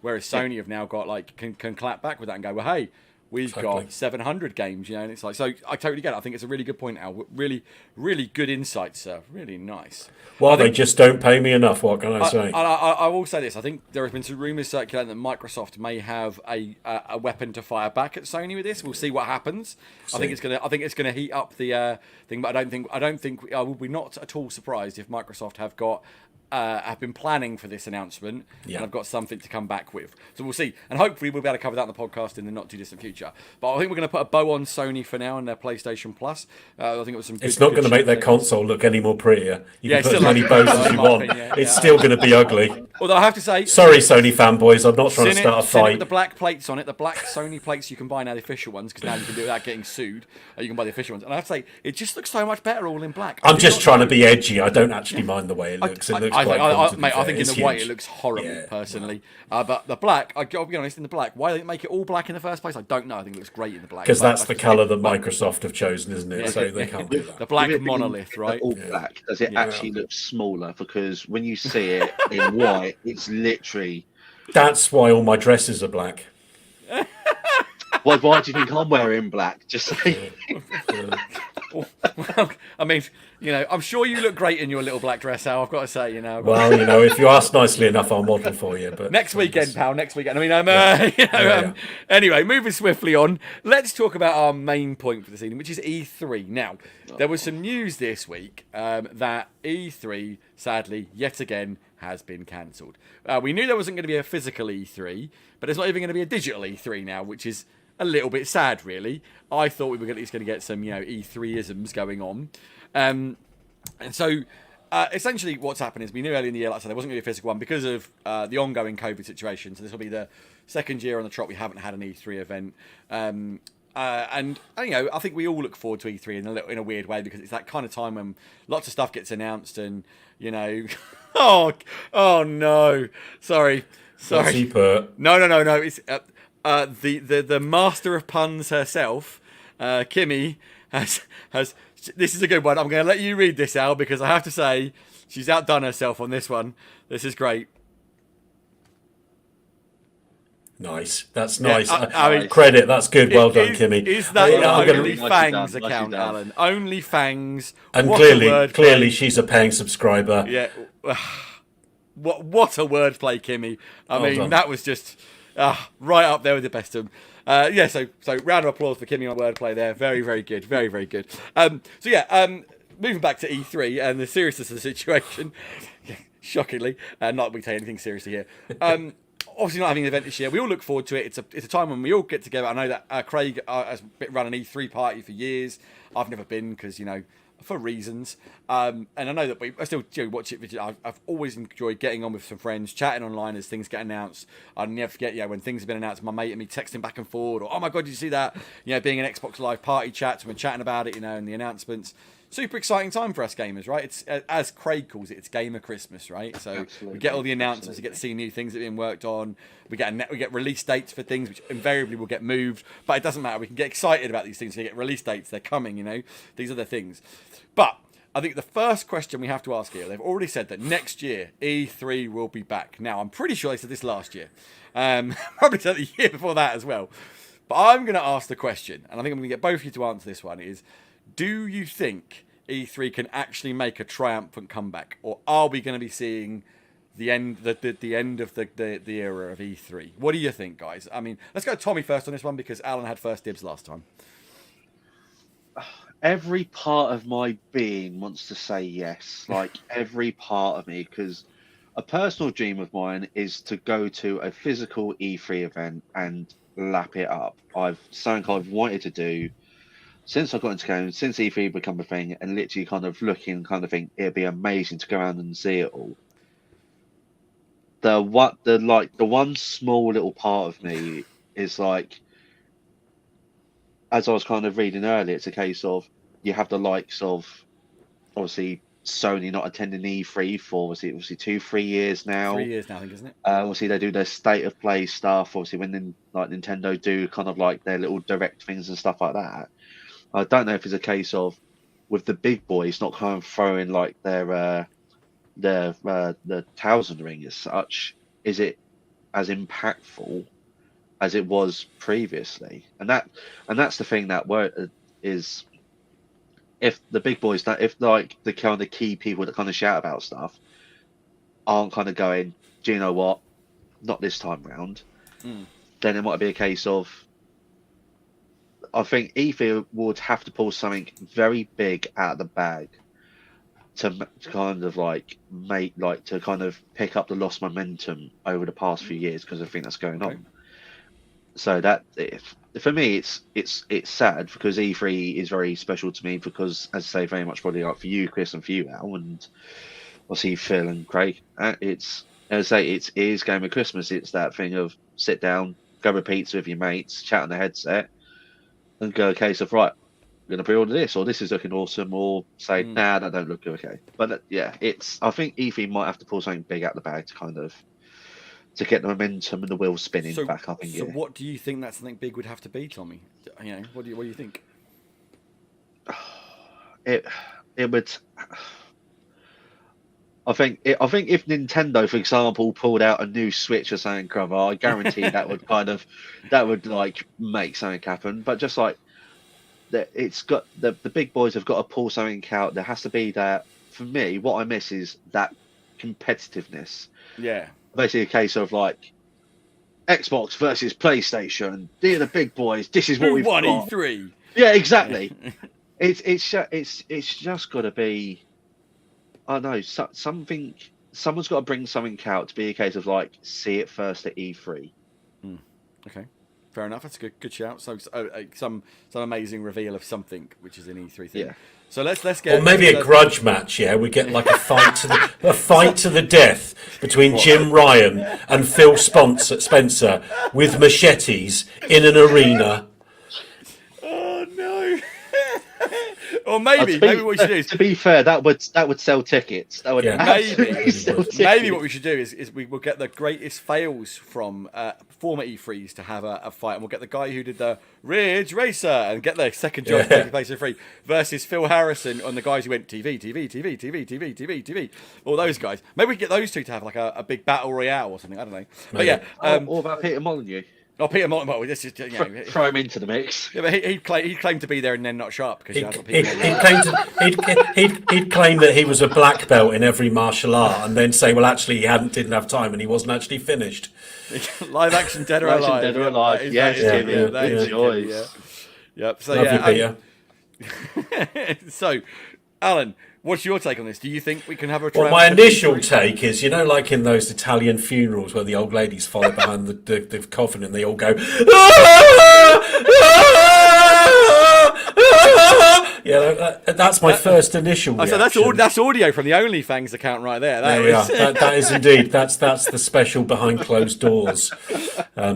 Whereas Sony have now got can clap back with that and go, well, hey, we've got 700 games, and it's like, so I totally get it. I think it's a really good point, Al. Really, really good insight, sir. Really nice. Well, they just don't pay me enough. What can I say? I will say this. I think there have been some rumours circulating that Microsoft may have a weapon to fire back at Sony with this. We'll see what happens. I think it's gonna heat up the thing, but I don't think I will be not at all surprised if Microsoft have been planning for this announcement, and I've got something to come back with. So we'll see. And hopefully we'll be able to cover that on the podcast in the not too distant future. But I think we're going to put a bow on Sony for now and their PlayStation Plus. I think it was some good, it's not going to make their console look any more prettier. You can put as many bows as you want. It's still going to be ugly. Although I have to say... Sorry, Sony fanboys, I'm not trying to start a fight. The black plates on it, the black Sony plates you can buy now, the official ones, because now you can do it without getting sued. You can buy the official ones. And I have to say, it just looks so much better all in black. I'm just trying to be edgy. I don't actually mind the way it looks. It looks I think in the white it looks horrible, personally. But the black, I'll be honest, in the black, why they make it all black in the first place, I don't know. I think it looks great in the black. Because that's the colour that Microsoft have chosen, isn't it? So they can't do that. The black monolith, right? All black. Does it actually look smaller? Because when you see it in white, it's literally... That's why all my dresses are black. Why do you think I'm wearing black? Just saying. Well, I mean, I'm sure you look great in your little black dress, Al. I've got to say, Well, if you ask nicely enough, I'll model for you. But next weekend, pal. Next weekend. I mean, Anyway, moving swiftly on. Let's talk about our main point for this evening, which is E3. Now, there was some news this week that E3, sadly, yet again, has been cancelled. We knew there wasn't going to be a physical E3, but there's not even going to be a digital E3 now, which is a little bit sad, really. I thought we were at least going to get some, E3-isms going on. And so, essentially, what's happened is we knew earlier in the year, like I said, there wasn't going to be a physical one because of the ongoing COVID situation. So this will be the second year on the trot we haven't had an E3 event. And I think we all look forward to E3 in a weird way, because it's that kind of time when lots of stuff gets announced and, oh no, sorry. What's he put? No. It's the master of puns herself, Kimmy, has This is a good one. I'm going to let you read this, Al, because I have to say she's outdone herself on this one. This is great. Nice. That's nice. I mean, credit. That's good. Well done, Kimmy. Is that your I'm gonna- OnlyFangs account, Alan? OnlyFangs. And What a clearly, wordplay. she's a paying subscriber. Yeah. What a wordplay, Kimmy. I mean, done. that was just right up there with the best of them. Yeah, so round of applause for Kimmy on wordplay there. Very, very good. Very, very good. Moving back to E3 and the seriousness of the situation. Shockingly, not that we take anything seriously here. Obviously not having an event this year. We all look forward to it. It's a time when we all get together. I know that Craig has run an E3 party for years. I've never been because, for reasons. And I know that I still watch it. I've always enjoyed getting on with some friends, chatting online as things get announced. I'll never forget, when things have been announced, my mate and me texting back and forward, or, oh my God, did you see that? Being an Xbox Live party chats, and we're chatting about it, and the announcements. Super exciting time for us gamers, right? It's as Craig calls it, it's gamer Christmas, right? So Absolutely. we get all the announcements, we get to see new things that are being worked on. We get release dates for things which invariably will get moved, but it doesn't matter. We can get excited about these things. We get release dates; they're coming. These are the things. But I think the first question we have to ask here, they've already said that next year E3 will be back. Now I'm pretty sure they said this last year, probably said the year before that as well. But I'm going to ask the question, and I think I'm going to get both of you to answer this one: do you think E3 can actually make a triumphant comeback, or are we going to be seeing the end of the era of E3? What do you think, guys? I mean, let's go Tommy first on this one because Alan had first dibs last time. Every part of my being wants to say yes, like every part of me, because a personal dream of mine is to go to a physical E3 event and lap it up. Something I've wanted to do since I got into games, since E3 become a thing, and literally kind of looking, kind of think it'd be amazing to go around and see it all. The one small little part of me is like, as I was kind of reading earlier, it's a case of you have the likes of obviously Sony not attending E3 for obviously 2-3 years now. 3 years now, I think, isn't it? Obviously they do their state of play stuff. Obviously when Nintendo do kind of like their little direct things and stuff like that. I don't know if it's a case of with the big boys not kind of throwing like their towels in the ring as such. Is it as impactful as it was previously? And that's the thing that is, if the big boys, if like the kind of key people that kind of shout about stuff aren't kind of going, do you know what, not this time round, then it might be a case of, I think E3 would have to pull something very big out of the bag to kind of to kind of pick up the lost momentum over the past few years, because I think that's going on. So that, for me, it's sad because E3 is very special to me because, as I say, very much probably like for you, Chris, and for you, Al, and obviously Phil and Craig. It's, as I say, it is Game of Christmas. It's that thing of sit down, go with pizza with your mates, chat on the headset, and go a case of, right, we're going to pre-order this, or this is looking awesome, or say, nah, that don't look okay. But I think E3 might have to pull something big out the bag to kind of, to get the momentum and the wheels spinning back up in gear. So what do you think that something big would have to be, Tommy? What do you think? It would. I think if Nintendo, for example, pulled out a new Switch or something, I guarantee that would like make something happen. But just like that, it's got the big boys have got to pull something out. There has to be that. For me, what I miss is that competitiveness. Yeah. Basically, a case of like Xbox versus PlayStation. They're the big boys. This is what we've got. E3. Yeah, exactly. it's just got to be. I don't know, something. Someone's got to bring something out to be a case of like see it first at E3. Okay, fair enough. That's a good shout. So some amazing reveal of something which is an E3 thing. Yeah. So let's get. Or maybe a grudge match. Yeah, we get like a fight to the death between Jim Ryan and Phil Spencer with machetes in an arena. Oh no! Or maybe what we should do is, to be fair, that would sell tickets. That would absolutely sell tickets. Maybe what we should do is we will get the greatest fails from former E3s to have a fight, and we'll get the guy who did the Ridge Racer and get the second job taking place in free versus Phil Harrison on the guys who went TV. All those guys. Maybe we can get those two to have like a big battle royale or something. I don't know. But yeah. What about Peter Molyneux? Oh, Peter Molyneux. This is throw him into the mix. Yeah, but he claimed to be there and then not show up because he'd claim that he was a black belt in every martial art, and then say, well, actually, he didn't have time, and he wasn't actually finished. Live action Dead or Alive. Dead or Alive. Yes, Yep. So Lovely, Peter. So, Alan, what's your take on this? Do you think we can have a? Well, my initial take is, like in those Italian funerals where the old ladies follow behind the coffin and they all go, that's my first initial reaction. So that's audio from the OnlyFans account right there. There we are. That is indeed. That's the special behind closed doors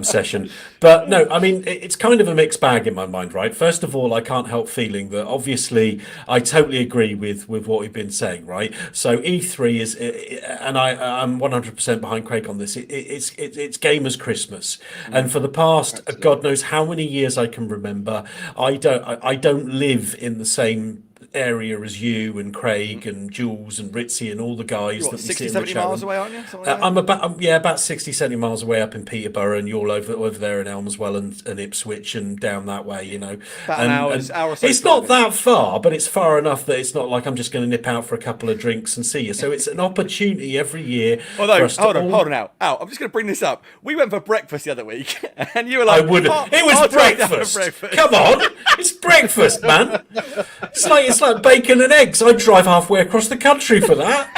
session. But no, I mean, it's kind of a mixed bag in my mind, right? First of all, I can't help feeling that obviously I totally agree with what we've been saying, right? So E3 is, and I'm 100% behind Craig on this. It's gamers' Christmas, and for the past God knows how many years I can remember, I don't live in the same area as you and Craig and Jules and Ritzy and all the guys that we 60, see in the 70 chat miles room. away, aren't you? I'm about 60, 70 miles away up in Peterborough, and you're over there in Elmswell and Ipswich and down that way, About an hour or so. It's not that far, but it's far enough that it's not like I'm just going to nip out for a couple of drinks and see you. So it's an opportunity every year. Although, hold on, Al, I'm just going to bring this up. We went for breakfast the other week, and you were like, I wouldn't. It was breakfast. Come on, it's breakfast, man. It's like bacon and eggs. I'd drive halfway across the country for that.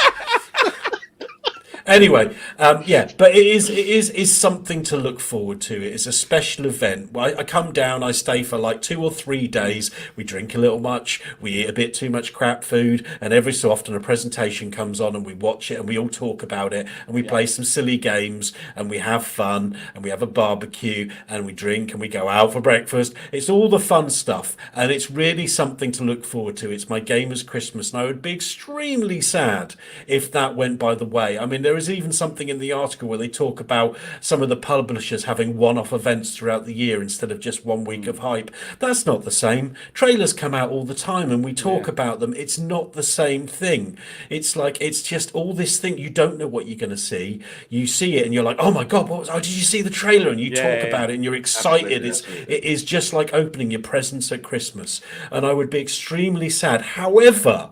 Anyway, but it is something to look forward to. It is a special event. I come down, I stay for like 2 or 3 days. We drink a little much, we eat a bit too much crap food, and every so often a presentation comes on and we watch it and we all talk about it and we play some silly games and we have fun and we have a barbecue and we drink and we go out for breakfast. It's all the fun stuff, and it's really something to look forward to. It's my gamer's Christmas, and I would be extremely sad if that went by the way. I mean, there is even something in the article where they talk about some of the publishers having one-off events throughout the year instead of just 1 week of hype. That's not the same. Trailers come out all the time and we talk about them. It's not the same thing. It's like, it's just all this thing. You don't know what you're going to see. You see it and you're like, oh my God, did you see the trailer? And you talk about it and you're excited. It is just like opening your presents at Christmas. And I would be extremely sad. However,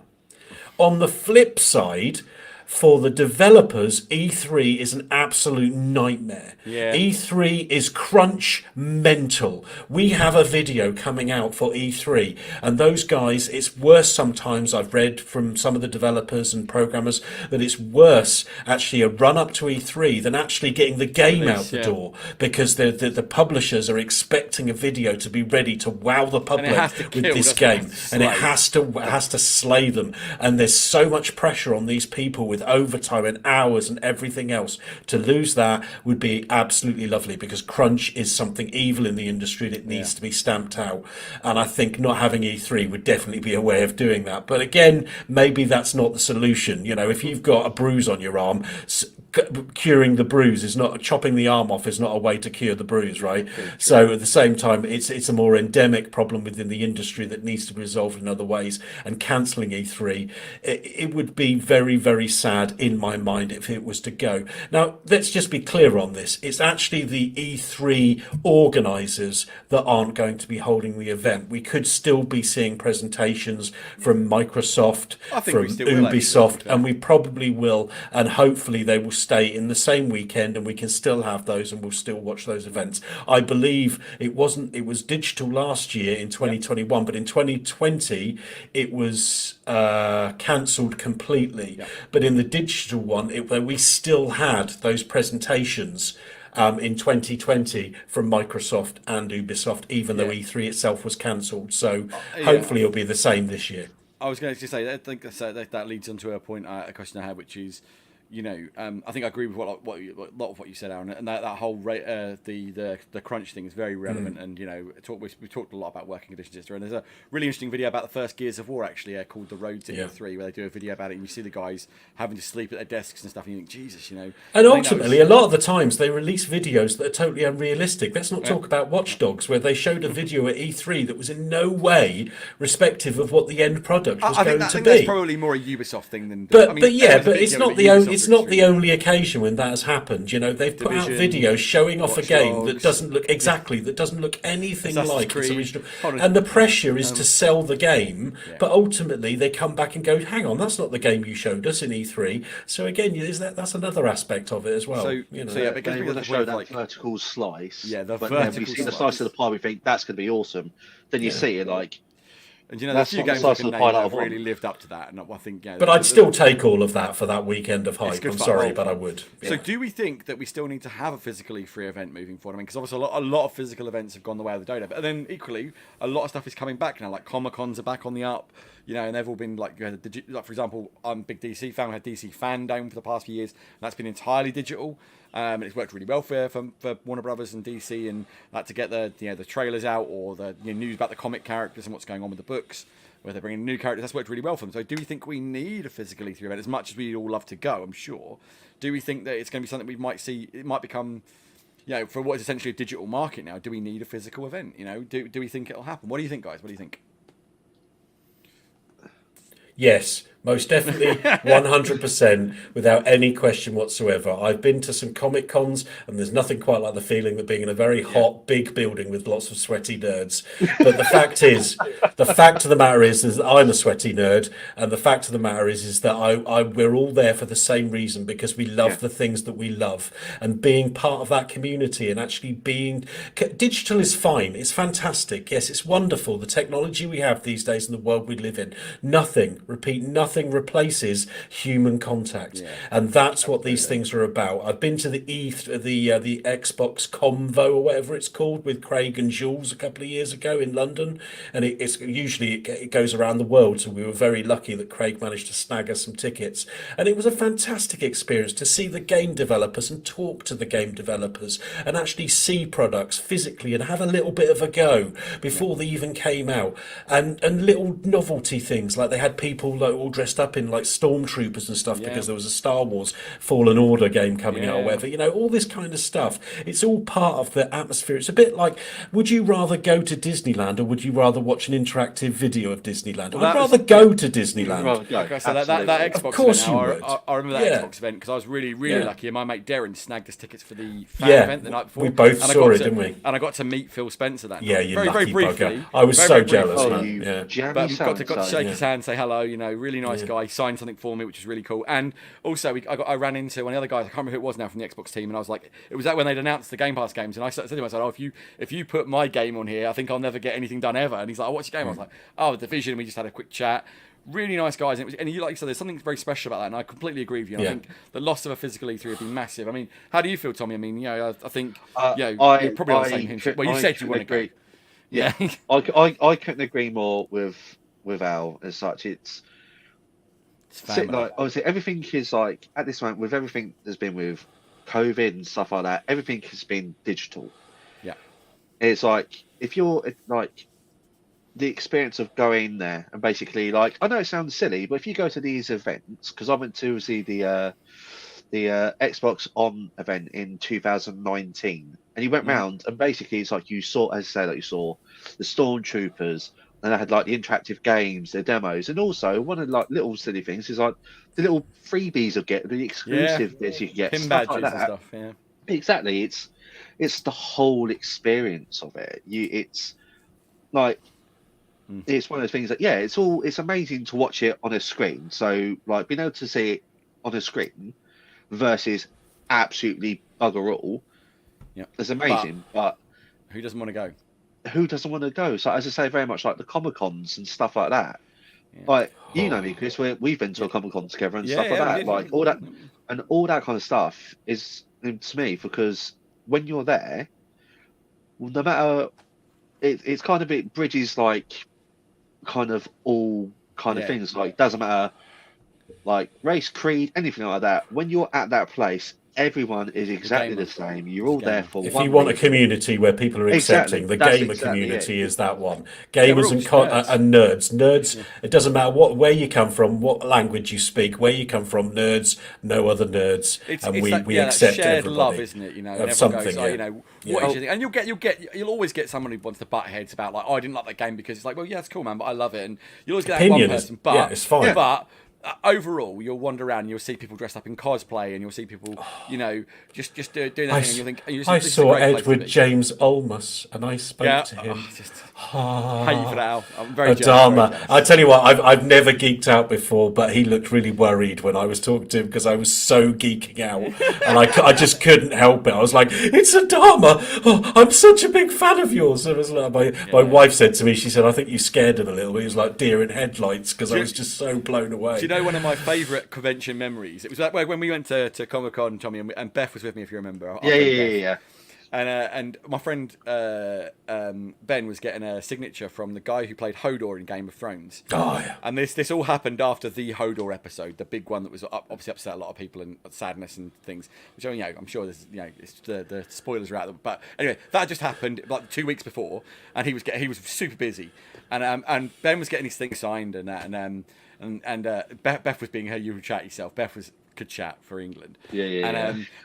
on the flip side, for the developers, E3 is an absolute nightmare. E3 is crunch mental. We have a video coming out for E3, and those guys, it's worse sometimes. I've read from some of the developers and programmers that it's worse actually a run up to E3 than actually getting the game out the door, because the publishers are expecting a video to be ready to wow the public with this game, and it has to slay them. And there's so much pressure on these people with overtime and hours and everything else. To lose that would be absolutely lovely, because crunch is something evil in the industry that needs to be stamped out, and I think not having E3 would definitely be a way of doing that. But again, maybe that's not the solution. If you've got a bruise on your arm, curing the bruise is not, chopping the arm off is not a way to cure the bruise, right? So at the same time, it's a more endemic problem within the industry that needs to be resolved in other ways, and cancelling E3, it would be very, very sad in my mind if it was to go. Now, let's just be clear on this. It's actually the E3 organisers that aren't going to be holding the event. We could still be seeing presentations from Microsoft, from Ubisoft, and we probably will, and hopefully they will stay in the same weekend and we can still have those and we'll still watch those events. I believe it was digital last year in 2021, but in 2020 it was cancelled completely. But in the digital one, we still had those presentations in 2020 from Microsoft and Ubisoft, even though E3 itself was cancelled. So hopefully it'll be the same this year. I was going to say, I think that leads on to a question I had, which is, I think I agree with a lot of what you said, Aaron, and that whole the crunch thing is very relevant. And we talked a lot about working conditions yesterday, and there's a really interesting video about the first Gears of War actually called The Road to E3, where they do a video about it, and you see the guys having to sleep at their desks and stuff, and you think, Jesus, And ultimately, a lot of the times they release videos that are totally unrealistic. Let's not talk about Watch Dogs, where they showed a video at E3 that was in no way respective of what the end product was going to be. That's probably more a Ubisoft thing than. But it's not the only occasion when that has happened. They've put out videos showing off a game that doesn't look anything like its original. And the pressure is to sell the game, but ultimately they come back and go, "Hang on, that's not the game you showed us in E3." So again, that's another aspect of it as well. They want to show that vertical slice. But then we see the slice of the pie, we think that's going to be awesome. Then you see it like. And there's a few games that have really lived up to that, and I think. But I'd still take all of that for that weekend of hype. I'm sorry, but I would. Yeah. So, do we think that we still need to have a physically free event moving forward? Because obviously a lot of physical events have gone the way of the dodo, but then equally a lot of stuff is coming back now. Like Comic-Cons are back on the up, and they've all been like for example, I'm a big DC fan. We had DC Fandom for the past few years, and that's been entirely digital. And it's worked really well for Warner Brothers and DC, and to get the trailers out or the news about the comic characters and what's going on with the books, where they're bringing new characters. That's worked really well for them. So do we think we need a physical E3 event as much as we'd all love to go? I'm sure. Do we think that it's going to be something we might see? It might become, for what is essentially a digital market now. Do we need a physical event? Do we think it'll happen? What do you think, guys? What do you think? Yes, most definitely, 100%, without any question whatsoever. I've been to some Comic Cons, and there's nothing quite like the feeling of being in a very hot, big building with lots of sweaty nerds. But the fact of the matter is that I'm a sweaty nerd, and the fact of the matter is that we're all there for the same reason, because we love the things that we love, and being part of that community and actually being digital is fine. It's fantastic. Yes, it's wonderful. The technology we have these days in the world we live in, nothing replaces human contact, and that's what these things are about. I've been to the Xbox Convo or whatever it's called with Craig and Jules a couple of years ago in London, and it goes around the world. So we were very lucky that Craig managed to snag us some tickets, and it was a fantastic experience to see the game developers and talk to the game developers and actually see products physically and have a little bit of a go before they even came out, and little novelty things like they had people all dressed up in like stormtroopers and stuff because there was a Star Wars Fallen Order game coming out or whatever, all this kind of stuff. It's all part of the atmosphere. It's a bit like, would you rather go to Disneyland or would you rather watch an interactive video of Disneyland? I'd rather go to Disneyland. So that Xbox of course event, you would. I remember that Xbox event because I was really lucky, and my mate Darren snagged us tickets for the fan event the night before. We both saw it, didn't we? And I got to meet Phil Spencer that night. Yeah, you very lucky briefly. bugger. I was so jealous, man. But got to shake his hand, say hello. Really nice guy. Signed something for me, which was really cool. And also, I ran into one of the other guys. I can't remember who it was now from the Xbox team, and I was like, it was that when they'd announced the Game Pass games, and I said to him, I said, "Oh, if you put my game on here, I think I'll never get anything done ever." And he's like, "Oh, what's your game?" I was like, "Oh, The Division." And we just had a quick chat. Really nice guys, and like you said, there's something very special about that, and I completely agree with you. And I think the loss of a physical E3 would be massive. I mean, how do you feel, Tommy? I mean, I think you're probably on the same hinge. Well, you said you want to agree. Yeah, I couldn't agree more with Al as such. It's like obviously everything is like at this moment with everything there's been with COVID and stuff like that. Everything has been digital. Yeah, it's like if you're like the experience of going there and basically like I know it sounds silly, but if you go to these events, because I went to see the Xbox On event in 2019, and you went round and basically it's like you saw, as I say, like you saw the stormtroopers. And I had like the interactive games, the demos, and also one of the like little silly things is like the little freebies you get, the exclusive bits you can get, pin badges and stuff. Yeah, exactly. It's the whole experience of it. It's like it's one of those things that it's amazing to watch it on a screen. So like being able to see it on a screen versus absolutely bugger all, it's amazing. But who doesn't want to go? Who doesn't want to go? So as I say, very much like the Comic-Cons and stuff like that. Like you know me, Chris, we've been to a Comic-Con together and stuff like that. Like all that and all that kind of stuff is to me because when you're there, no matter it's kind of it bridges like kind of all kind of things. Like doesn't matter like race, creed, anything like that. When you're at that place, everyone is exactly the same. You're all there for If one you want a reason. community where people are Exactly. accepting, the That's gamer exactly community it. is that one. we're Gamers all and, just nerds. and nerds. Nerds, it doesn't matter where you come from, what language you speak, where you come from, nerds, no other nerds. And we that accept shared everybody. love, isn't it? You know, and Of everyone something, goes, oh, you know, what is your thing? And you'll always get someone who wants to butt heads about like, oh, I didn't like that game because it's like, well, yeah, it's cool, man, but I love it. And you'll always get that one person. But it's fine. But overall, you'll wander around and you'll see people dressed up in cosplay, and you'll see people, you know, just doing that thing, and you'll think, I saw Edward James Olmos, and I spoke to him. I hate you for that, Al. I'm very Adama. I tell you what, I've never geeked out before, but he looked really worried when I was talking to him because I was so geeking out, and I just couldn't help it. I was like, "It's Adama! Oh, I'm such a big fan of yours." It was like my wife said to me, she said, "I think you scared him a little bit." He was like deer in headlights because I was just so blown away. Do you know one of my favourite convention memories? It was like when we went to Comic-Con, Tommy, and Beth was with me, if you remember. Yeah. And my friend Ben was getting a signature from the guy who played Hodor in Game of Thrones. Oh, yeah. And this all happened after the Hodor episode, the big one that was obviously upset a lot of people and sadness and things. Which, you know, I'm sure there's, you know, it's the spoilers are out there. But anyway, that just happened like 2 weeks before, and he was super busy, and Ben was getting his thing signed, and Beth was being her usual chatty self. Beth could chat for England.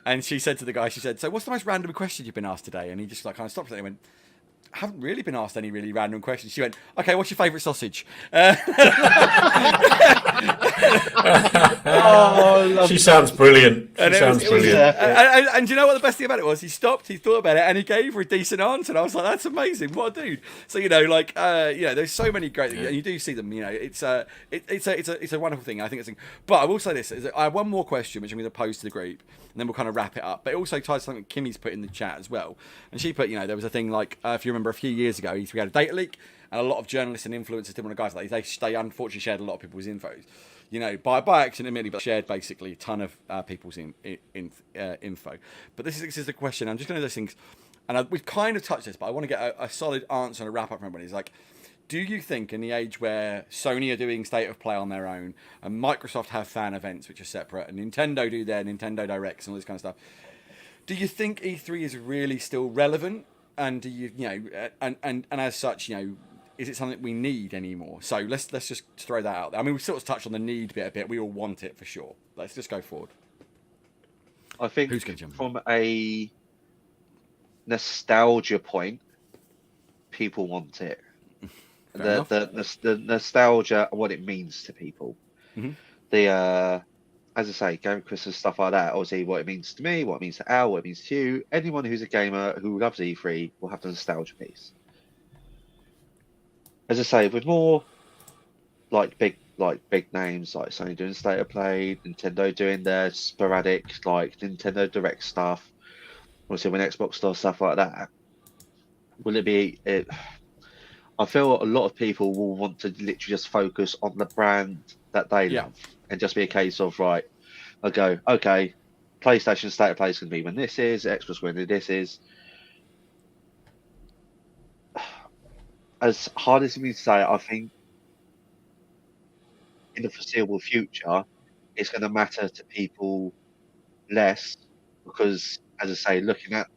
And she said to the guy, she said, "So what's the most random question you've been asked today?" And he just like kind of stopped and went, "I haven't really been asked any really random questions." She went, "Okay, what's your favourite sausage?" She sounds brilliant. And you know what the best thing about it was? He stopped, he thought about it, and he gave her a decent answer. And I was like, "That's amazing! What a dude!" So you know, like, you know, there's so many great things, and you do see them. You know, it's a wonderful thing. I think it's. But I will say this: I have one more question, which I'm going to pose to the group, and then we'll kind of wrap it up. But it also ties to something Kimmy's put in the chat as well, and she put, you know, there was a thing like, if you remember, a few years ago, E3 had a data leak, and a lot of journalists and influencers didn't want to guys like they unfortunately shared a lot of people's infos. You know, by accident, admittedly, but shared basically a ton of people's info. But this is a question. I'm just going to do those things, and we've kind of touched this, but I want to get a solid answer and a wrap up from everybody. It's like, do you think in the age where Sony are doing State of Play on their own, and Microsoft have fan events which are separate, and Nintendo do their Nintendo Directs and all this kind of stuff, do you think E3 is really still relevant? And do you know, and as such, you know, is it something we need anymore? So let's just throw that out there. I mean, we sort of touched on the need bit a bit. We all want it for sure. Let's just go forward. I think who's going to jump from a nostalgia point, people want it. The nostalgia and what it means to people. Mm-hmm. As I say, Game of Christmas, stuff like that. Obviously, what it means to me, what it means to Al, what it means to you. Anyone who's a gamer who loves E3 will have the nostalgia piece. As I say, with more big names like Sony doing State of Play, Nintendo doing their sporadic Nintendo Direct stuff, obviously when Xbox does stuff like that, will it be it? I feel a lot of people will want to literally just focus on the brand that they love, and just be a case of I go, okay, PlayStation State of Play is going to be when this is, Xbox when this is. As hard as it means to say, I think in the foreseeable future, it's going to matter to people less because, as I say, looking at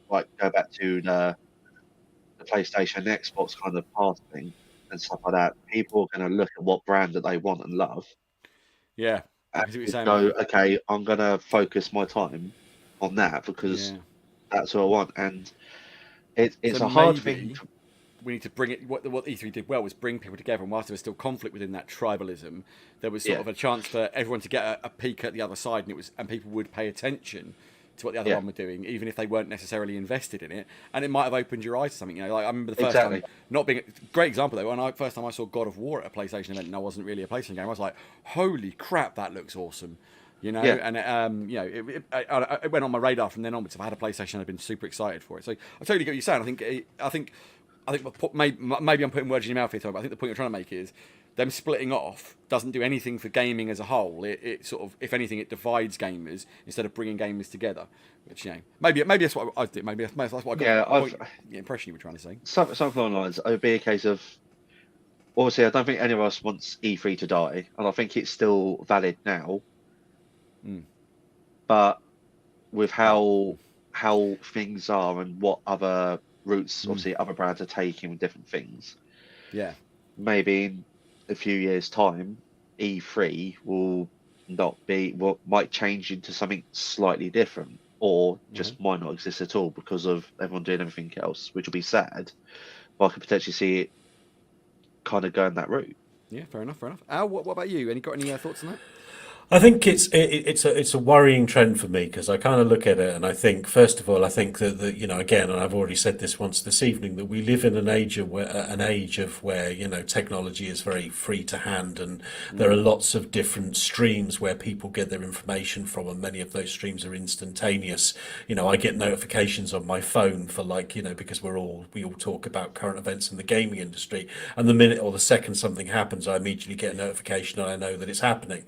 go back to the PlayStation and Xbox kind of past thing and stuff like that, people are going to look at what brand that they want and love. Yeah. And go, okay, I'm going to focus my time on that because that's what I want. And it's a hard thing. We need to bring it. What E3 did well was bring people together, and whilst there was still conflict within that tribalism, there was sort of a chance for everyone to get a peek at the other side, and people would pay attention to what the other one were doing, even if they weren't necessarily invested in it, and it might have opened your eyes to something. You know, like I remember the first time, not being a great example though, when first time I saw God of War at a PlayStation event, and I wasn't really a PlayStation game, I was like, "Holy crap, that looks awesome!" You know, and you know, it went on my radar from then onwards. If I had a PlayStation, I'd been super excited for it. So I totally get what you're saying. I think maybe I'm putting words in your mouth here, Tom, but I think the point you're trying to make is them splitting off doesn't do anything for gaming as a whole. It sort of, if anything, it divides gamers instead of bringing gamers together. Which, you know, maybe that's what I did. Maybe that's what I got. The impression you were trying to say. Something along the lines. It would be a case of obviously, I don't think any of us wants E3 to die, and I think it's still valid now. But with how things are and what other routes, obviously, other brands are taking with different things, maybe in a few years' time, E3 will not be might change into something slightly different, or just might not exist at all because of everyone doing everything else, which will be sad. But I could potentially see it kind of going that route. Yeah, fair enough. Al, what about you? Got any thoughts on that? I think it's a worrying trend for me because I kind of look at it and I think, first of all, I think that again, and I've already said this once this evening, that we live in an age of where technology is very free to hand, and there are lots of different streams where people get their information from, and many of those streams are instantaneous. I get notifications on my phone for because we all talk about current events in the gaming industry, and the minute or the second something happens, I immediately get a notification and I know that it's happening.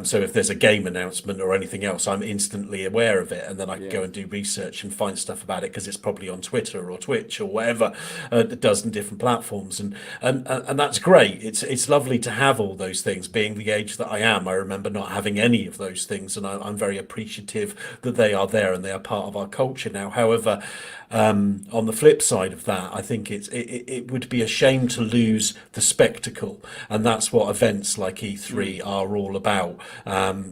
So if there's a game announcement or anything else, I'm instantly aware of it, and then I can go and do research and find stuff about it because it's probably on Twitter or Twitch or whatever it does in different platforms, and that's great. It's lovely to have all those things. Being the age that I am, I remember not having any of those things, and I'm very appreciative that they are there and they are part of our culture now. However, on the flip side of that, I think it would be a shame to lose the spectacle, and that's what events like E3 are all about.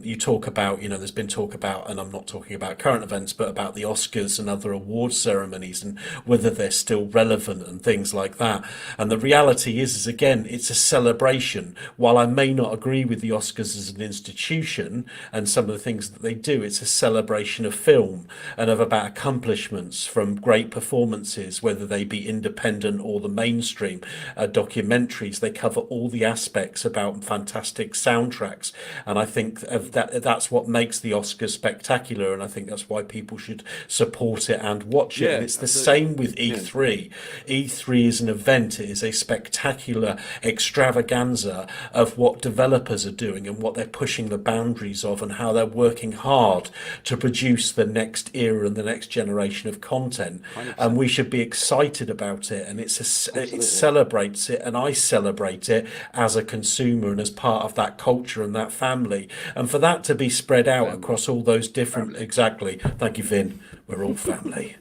You talk about, there's been talk about, and I'm not talking about current events, but about the Oscars and other award ceremonies and whether they're still relevant and things like that. And the reality is again, it's a celebration. While I may not agree with the Oscars as an institution and some of the things that they do, it's a celebration of film and of about accomplishments from great performances, whether they be independent or the mainstream. Documentaries, they cover all the aspects about fantastic soundtracks, and I think that's what makes the Oscars spectacular, and I think that's why people should support it and watch it. And it's the same with E3. E3 is an event. It is a spectacular extravaganza of what developers are doing and what they're pushing the boundaries of, and how they're working hard to produce the next era and the next generation of content. 100%. And we should be excited about it, and it celebrates it, and I celebrate it as a consumer and as part of that culture and that family, and for that to be spread out across all those different exactly, thank you, Vin, we're all family.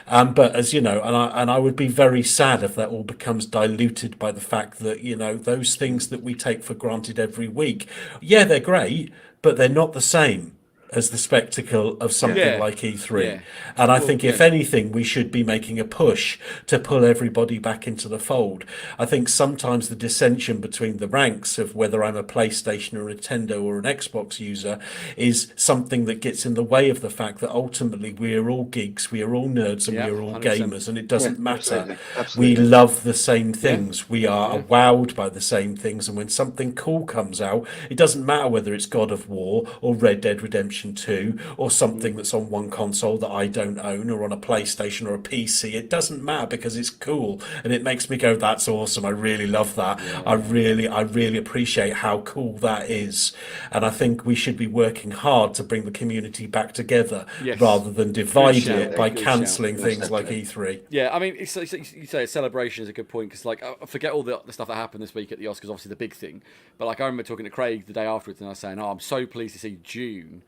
But as you know, and I would be very sad if that all becomes diluted by the fact that those things that we take for granted every week, they're great, but they're not the same as the spectacle of something like E3. And I think if anything, we should be making a push to pull everybody back into the fold. I think sometimes the dissension between the ranks of whether I'm a PlayStation or a Nintendo or an Xbox user is something that gets in the way of the fact that ultimately we are all geeks, we are all nerds, and we are all 100%. Gamers, and it doesn't matter. Absolutely. We love the same things. We are wowed by the same things, and when something cool comes out, it doesn't matter whether it's God of War or Red Dead Redemption 2 or something that's on one console that I don't own, or on a PlayStation or a PC. It doesn't matter because it's cool and it makes me go, that's awesome, I really love that. I really appreciate how cool that is, and I think we should be working hard to bring the community back together rather than divide it by cancelling things like E3. I mean, you say a celebration is a good point, because I forget all the stuff that happened this week at the Oscars, obviously the big thing, but I remember talking to Craig the day afterwards, and I was saying, I'm so pleased to see June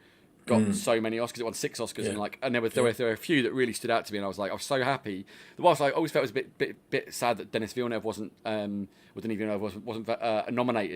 got so many Oscars. It won 6 Oscars, and there were a few that really stood out to me, and I was so happy. Whilst I always felt it was a bit sad that Denis Villeneuve wasn't nominated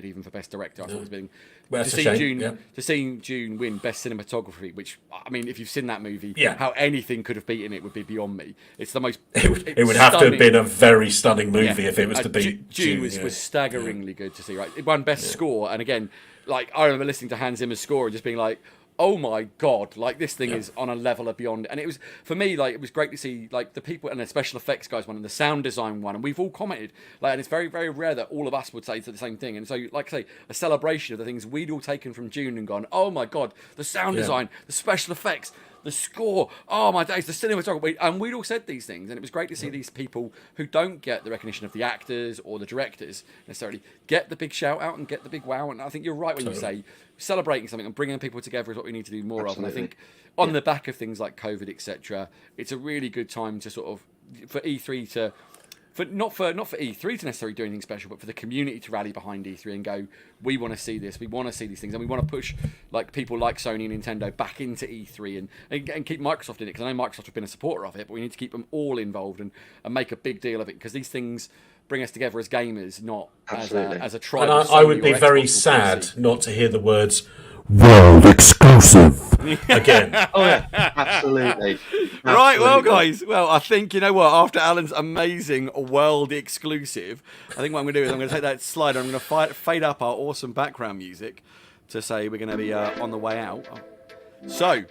even for Best Director. I thought it was being to see June win Best Cinematography, which, I mean, if you've seen that movie, how anything could have beaten it would be beyond me. It's the most. It would have to have been a very stunning movie if it was to beat June. Was staggeringly good to see. Right, it won Best Score, and again, I remember listening to Hans Zimmer's score and just being like, oh my God, this thing is on a level of beyond. And it was, for me, it was great to see the people, and the special effects guys won and the sound design one, and we've all commented, and it's very, very rare that all of us would say the same thing. And so, like I say, a celebration of the things we'd all taken from June and gone, oh my God, the sound design, the special effects, the score, oh my days, the cinematography, and we'd all said these things, and it was great to see these people who don't get the recognition of the actors or the directors necessarily get the big shout out and get the big wow. And I think you're right when you say celebrating something and bringing people together is what we need to do more of. And I think on the back of things like COVID, etc., it's a really good time to sort of, for E3 to not for E3 to necessarily do anything special, but for the community to rally behind E3 and go, we want to see this, we want to see these things, and we want to push like people like Sony and Nintendo back into E3 and keep Microsoft in it, because I know Microsoft have been a supporter of it, but we need to keep them all involved and make a big deal of it, because these things bring us together as gamers, not as a tribe. And I would be very sad not to hear the words world exclusive again. Oh yeah, absolutely. Right, well, guys, I think, you know what, after Alan's amazing world exclusive, I think what I'm going to do is I'm going to take that slide and I'm going to fade up our awesome background music to say we're going to be on the way out. So,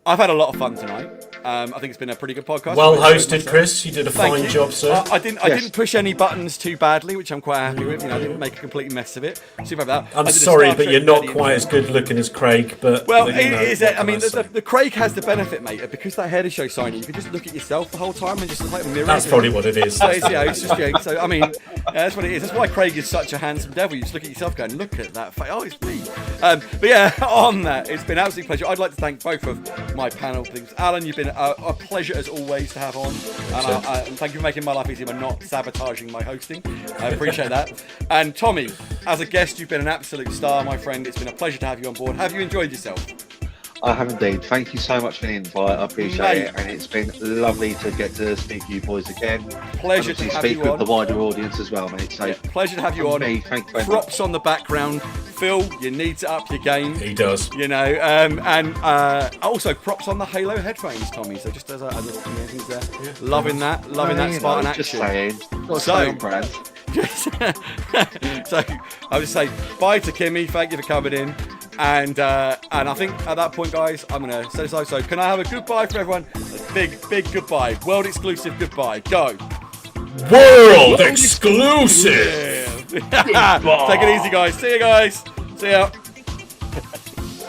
I've had a lot of fun tonight. I think it's been a pretty good podcast. Well hosted, Chris. You did a fine job, sir. I didn't push any buttons too badly, which I'm quite happy with. I didn't make a complete mess of it. Super about that. I'm sorry, but you're not quite as good looking as Craig. But the Craig has the benefit, mate, because that head is so shiny. You can just look at yourself the whole time and just look like a mirror. That's probably what it is. So it's just so I mean, that's what it is. That's why Craig is such a handsome devil. You just look at yourself, going, look at that face. Oh, it's me. But yeah, on that, it's been an absolute pleasure. I'd like to thank both of my panel. Alan, you've been a pleasure as always to have on, and thank you for making my life easier by not sabotaging my hosting. I appreciate that. And Tommy, as a guest, you've been an absolute star, my friend. It's been a pleasure to have you on board. Have you enjoyed yourself? I have indeed. Thank you so much for the invite. I appreciate it, and it's been lovely to get to speak to you boys again. Pleasure to have speak you with on. the wider audience as well, mate. So pleasure to have you on. Thank you very Props much. On the background. Phil, you need to up your game. He does. You know, and also props on the Halo headphones, Tommy. So just as a things there. Yeah. Loving that Spartan action. Just saying. So, on brand. So I'll just say bye to Kimmy. Thank you for coming in. And I think at that point, guys, I'm going to say so. So can I have a goodbye for everyone? A big goodbye. World exclusive goodbye. Go. World exclusive. Yeah. Take it easy, guys. See you guys. See ya.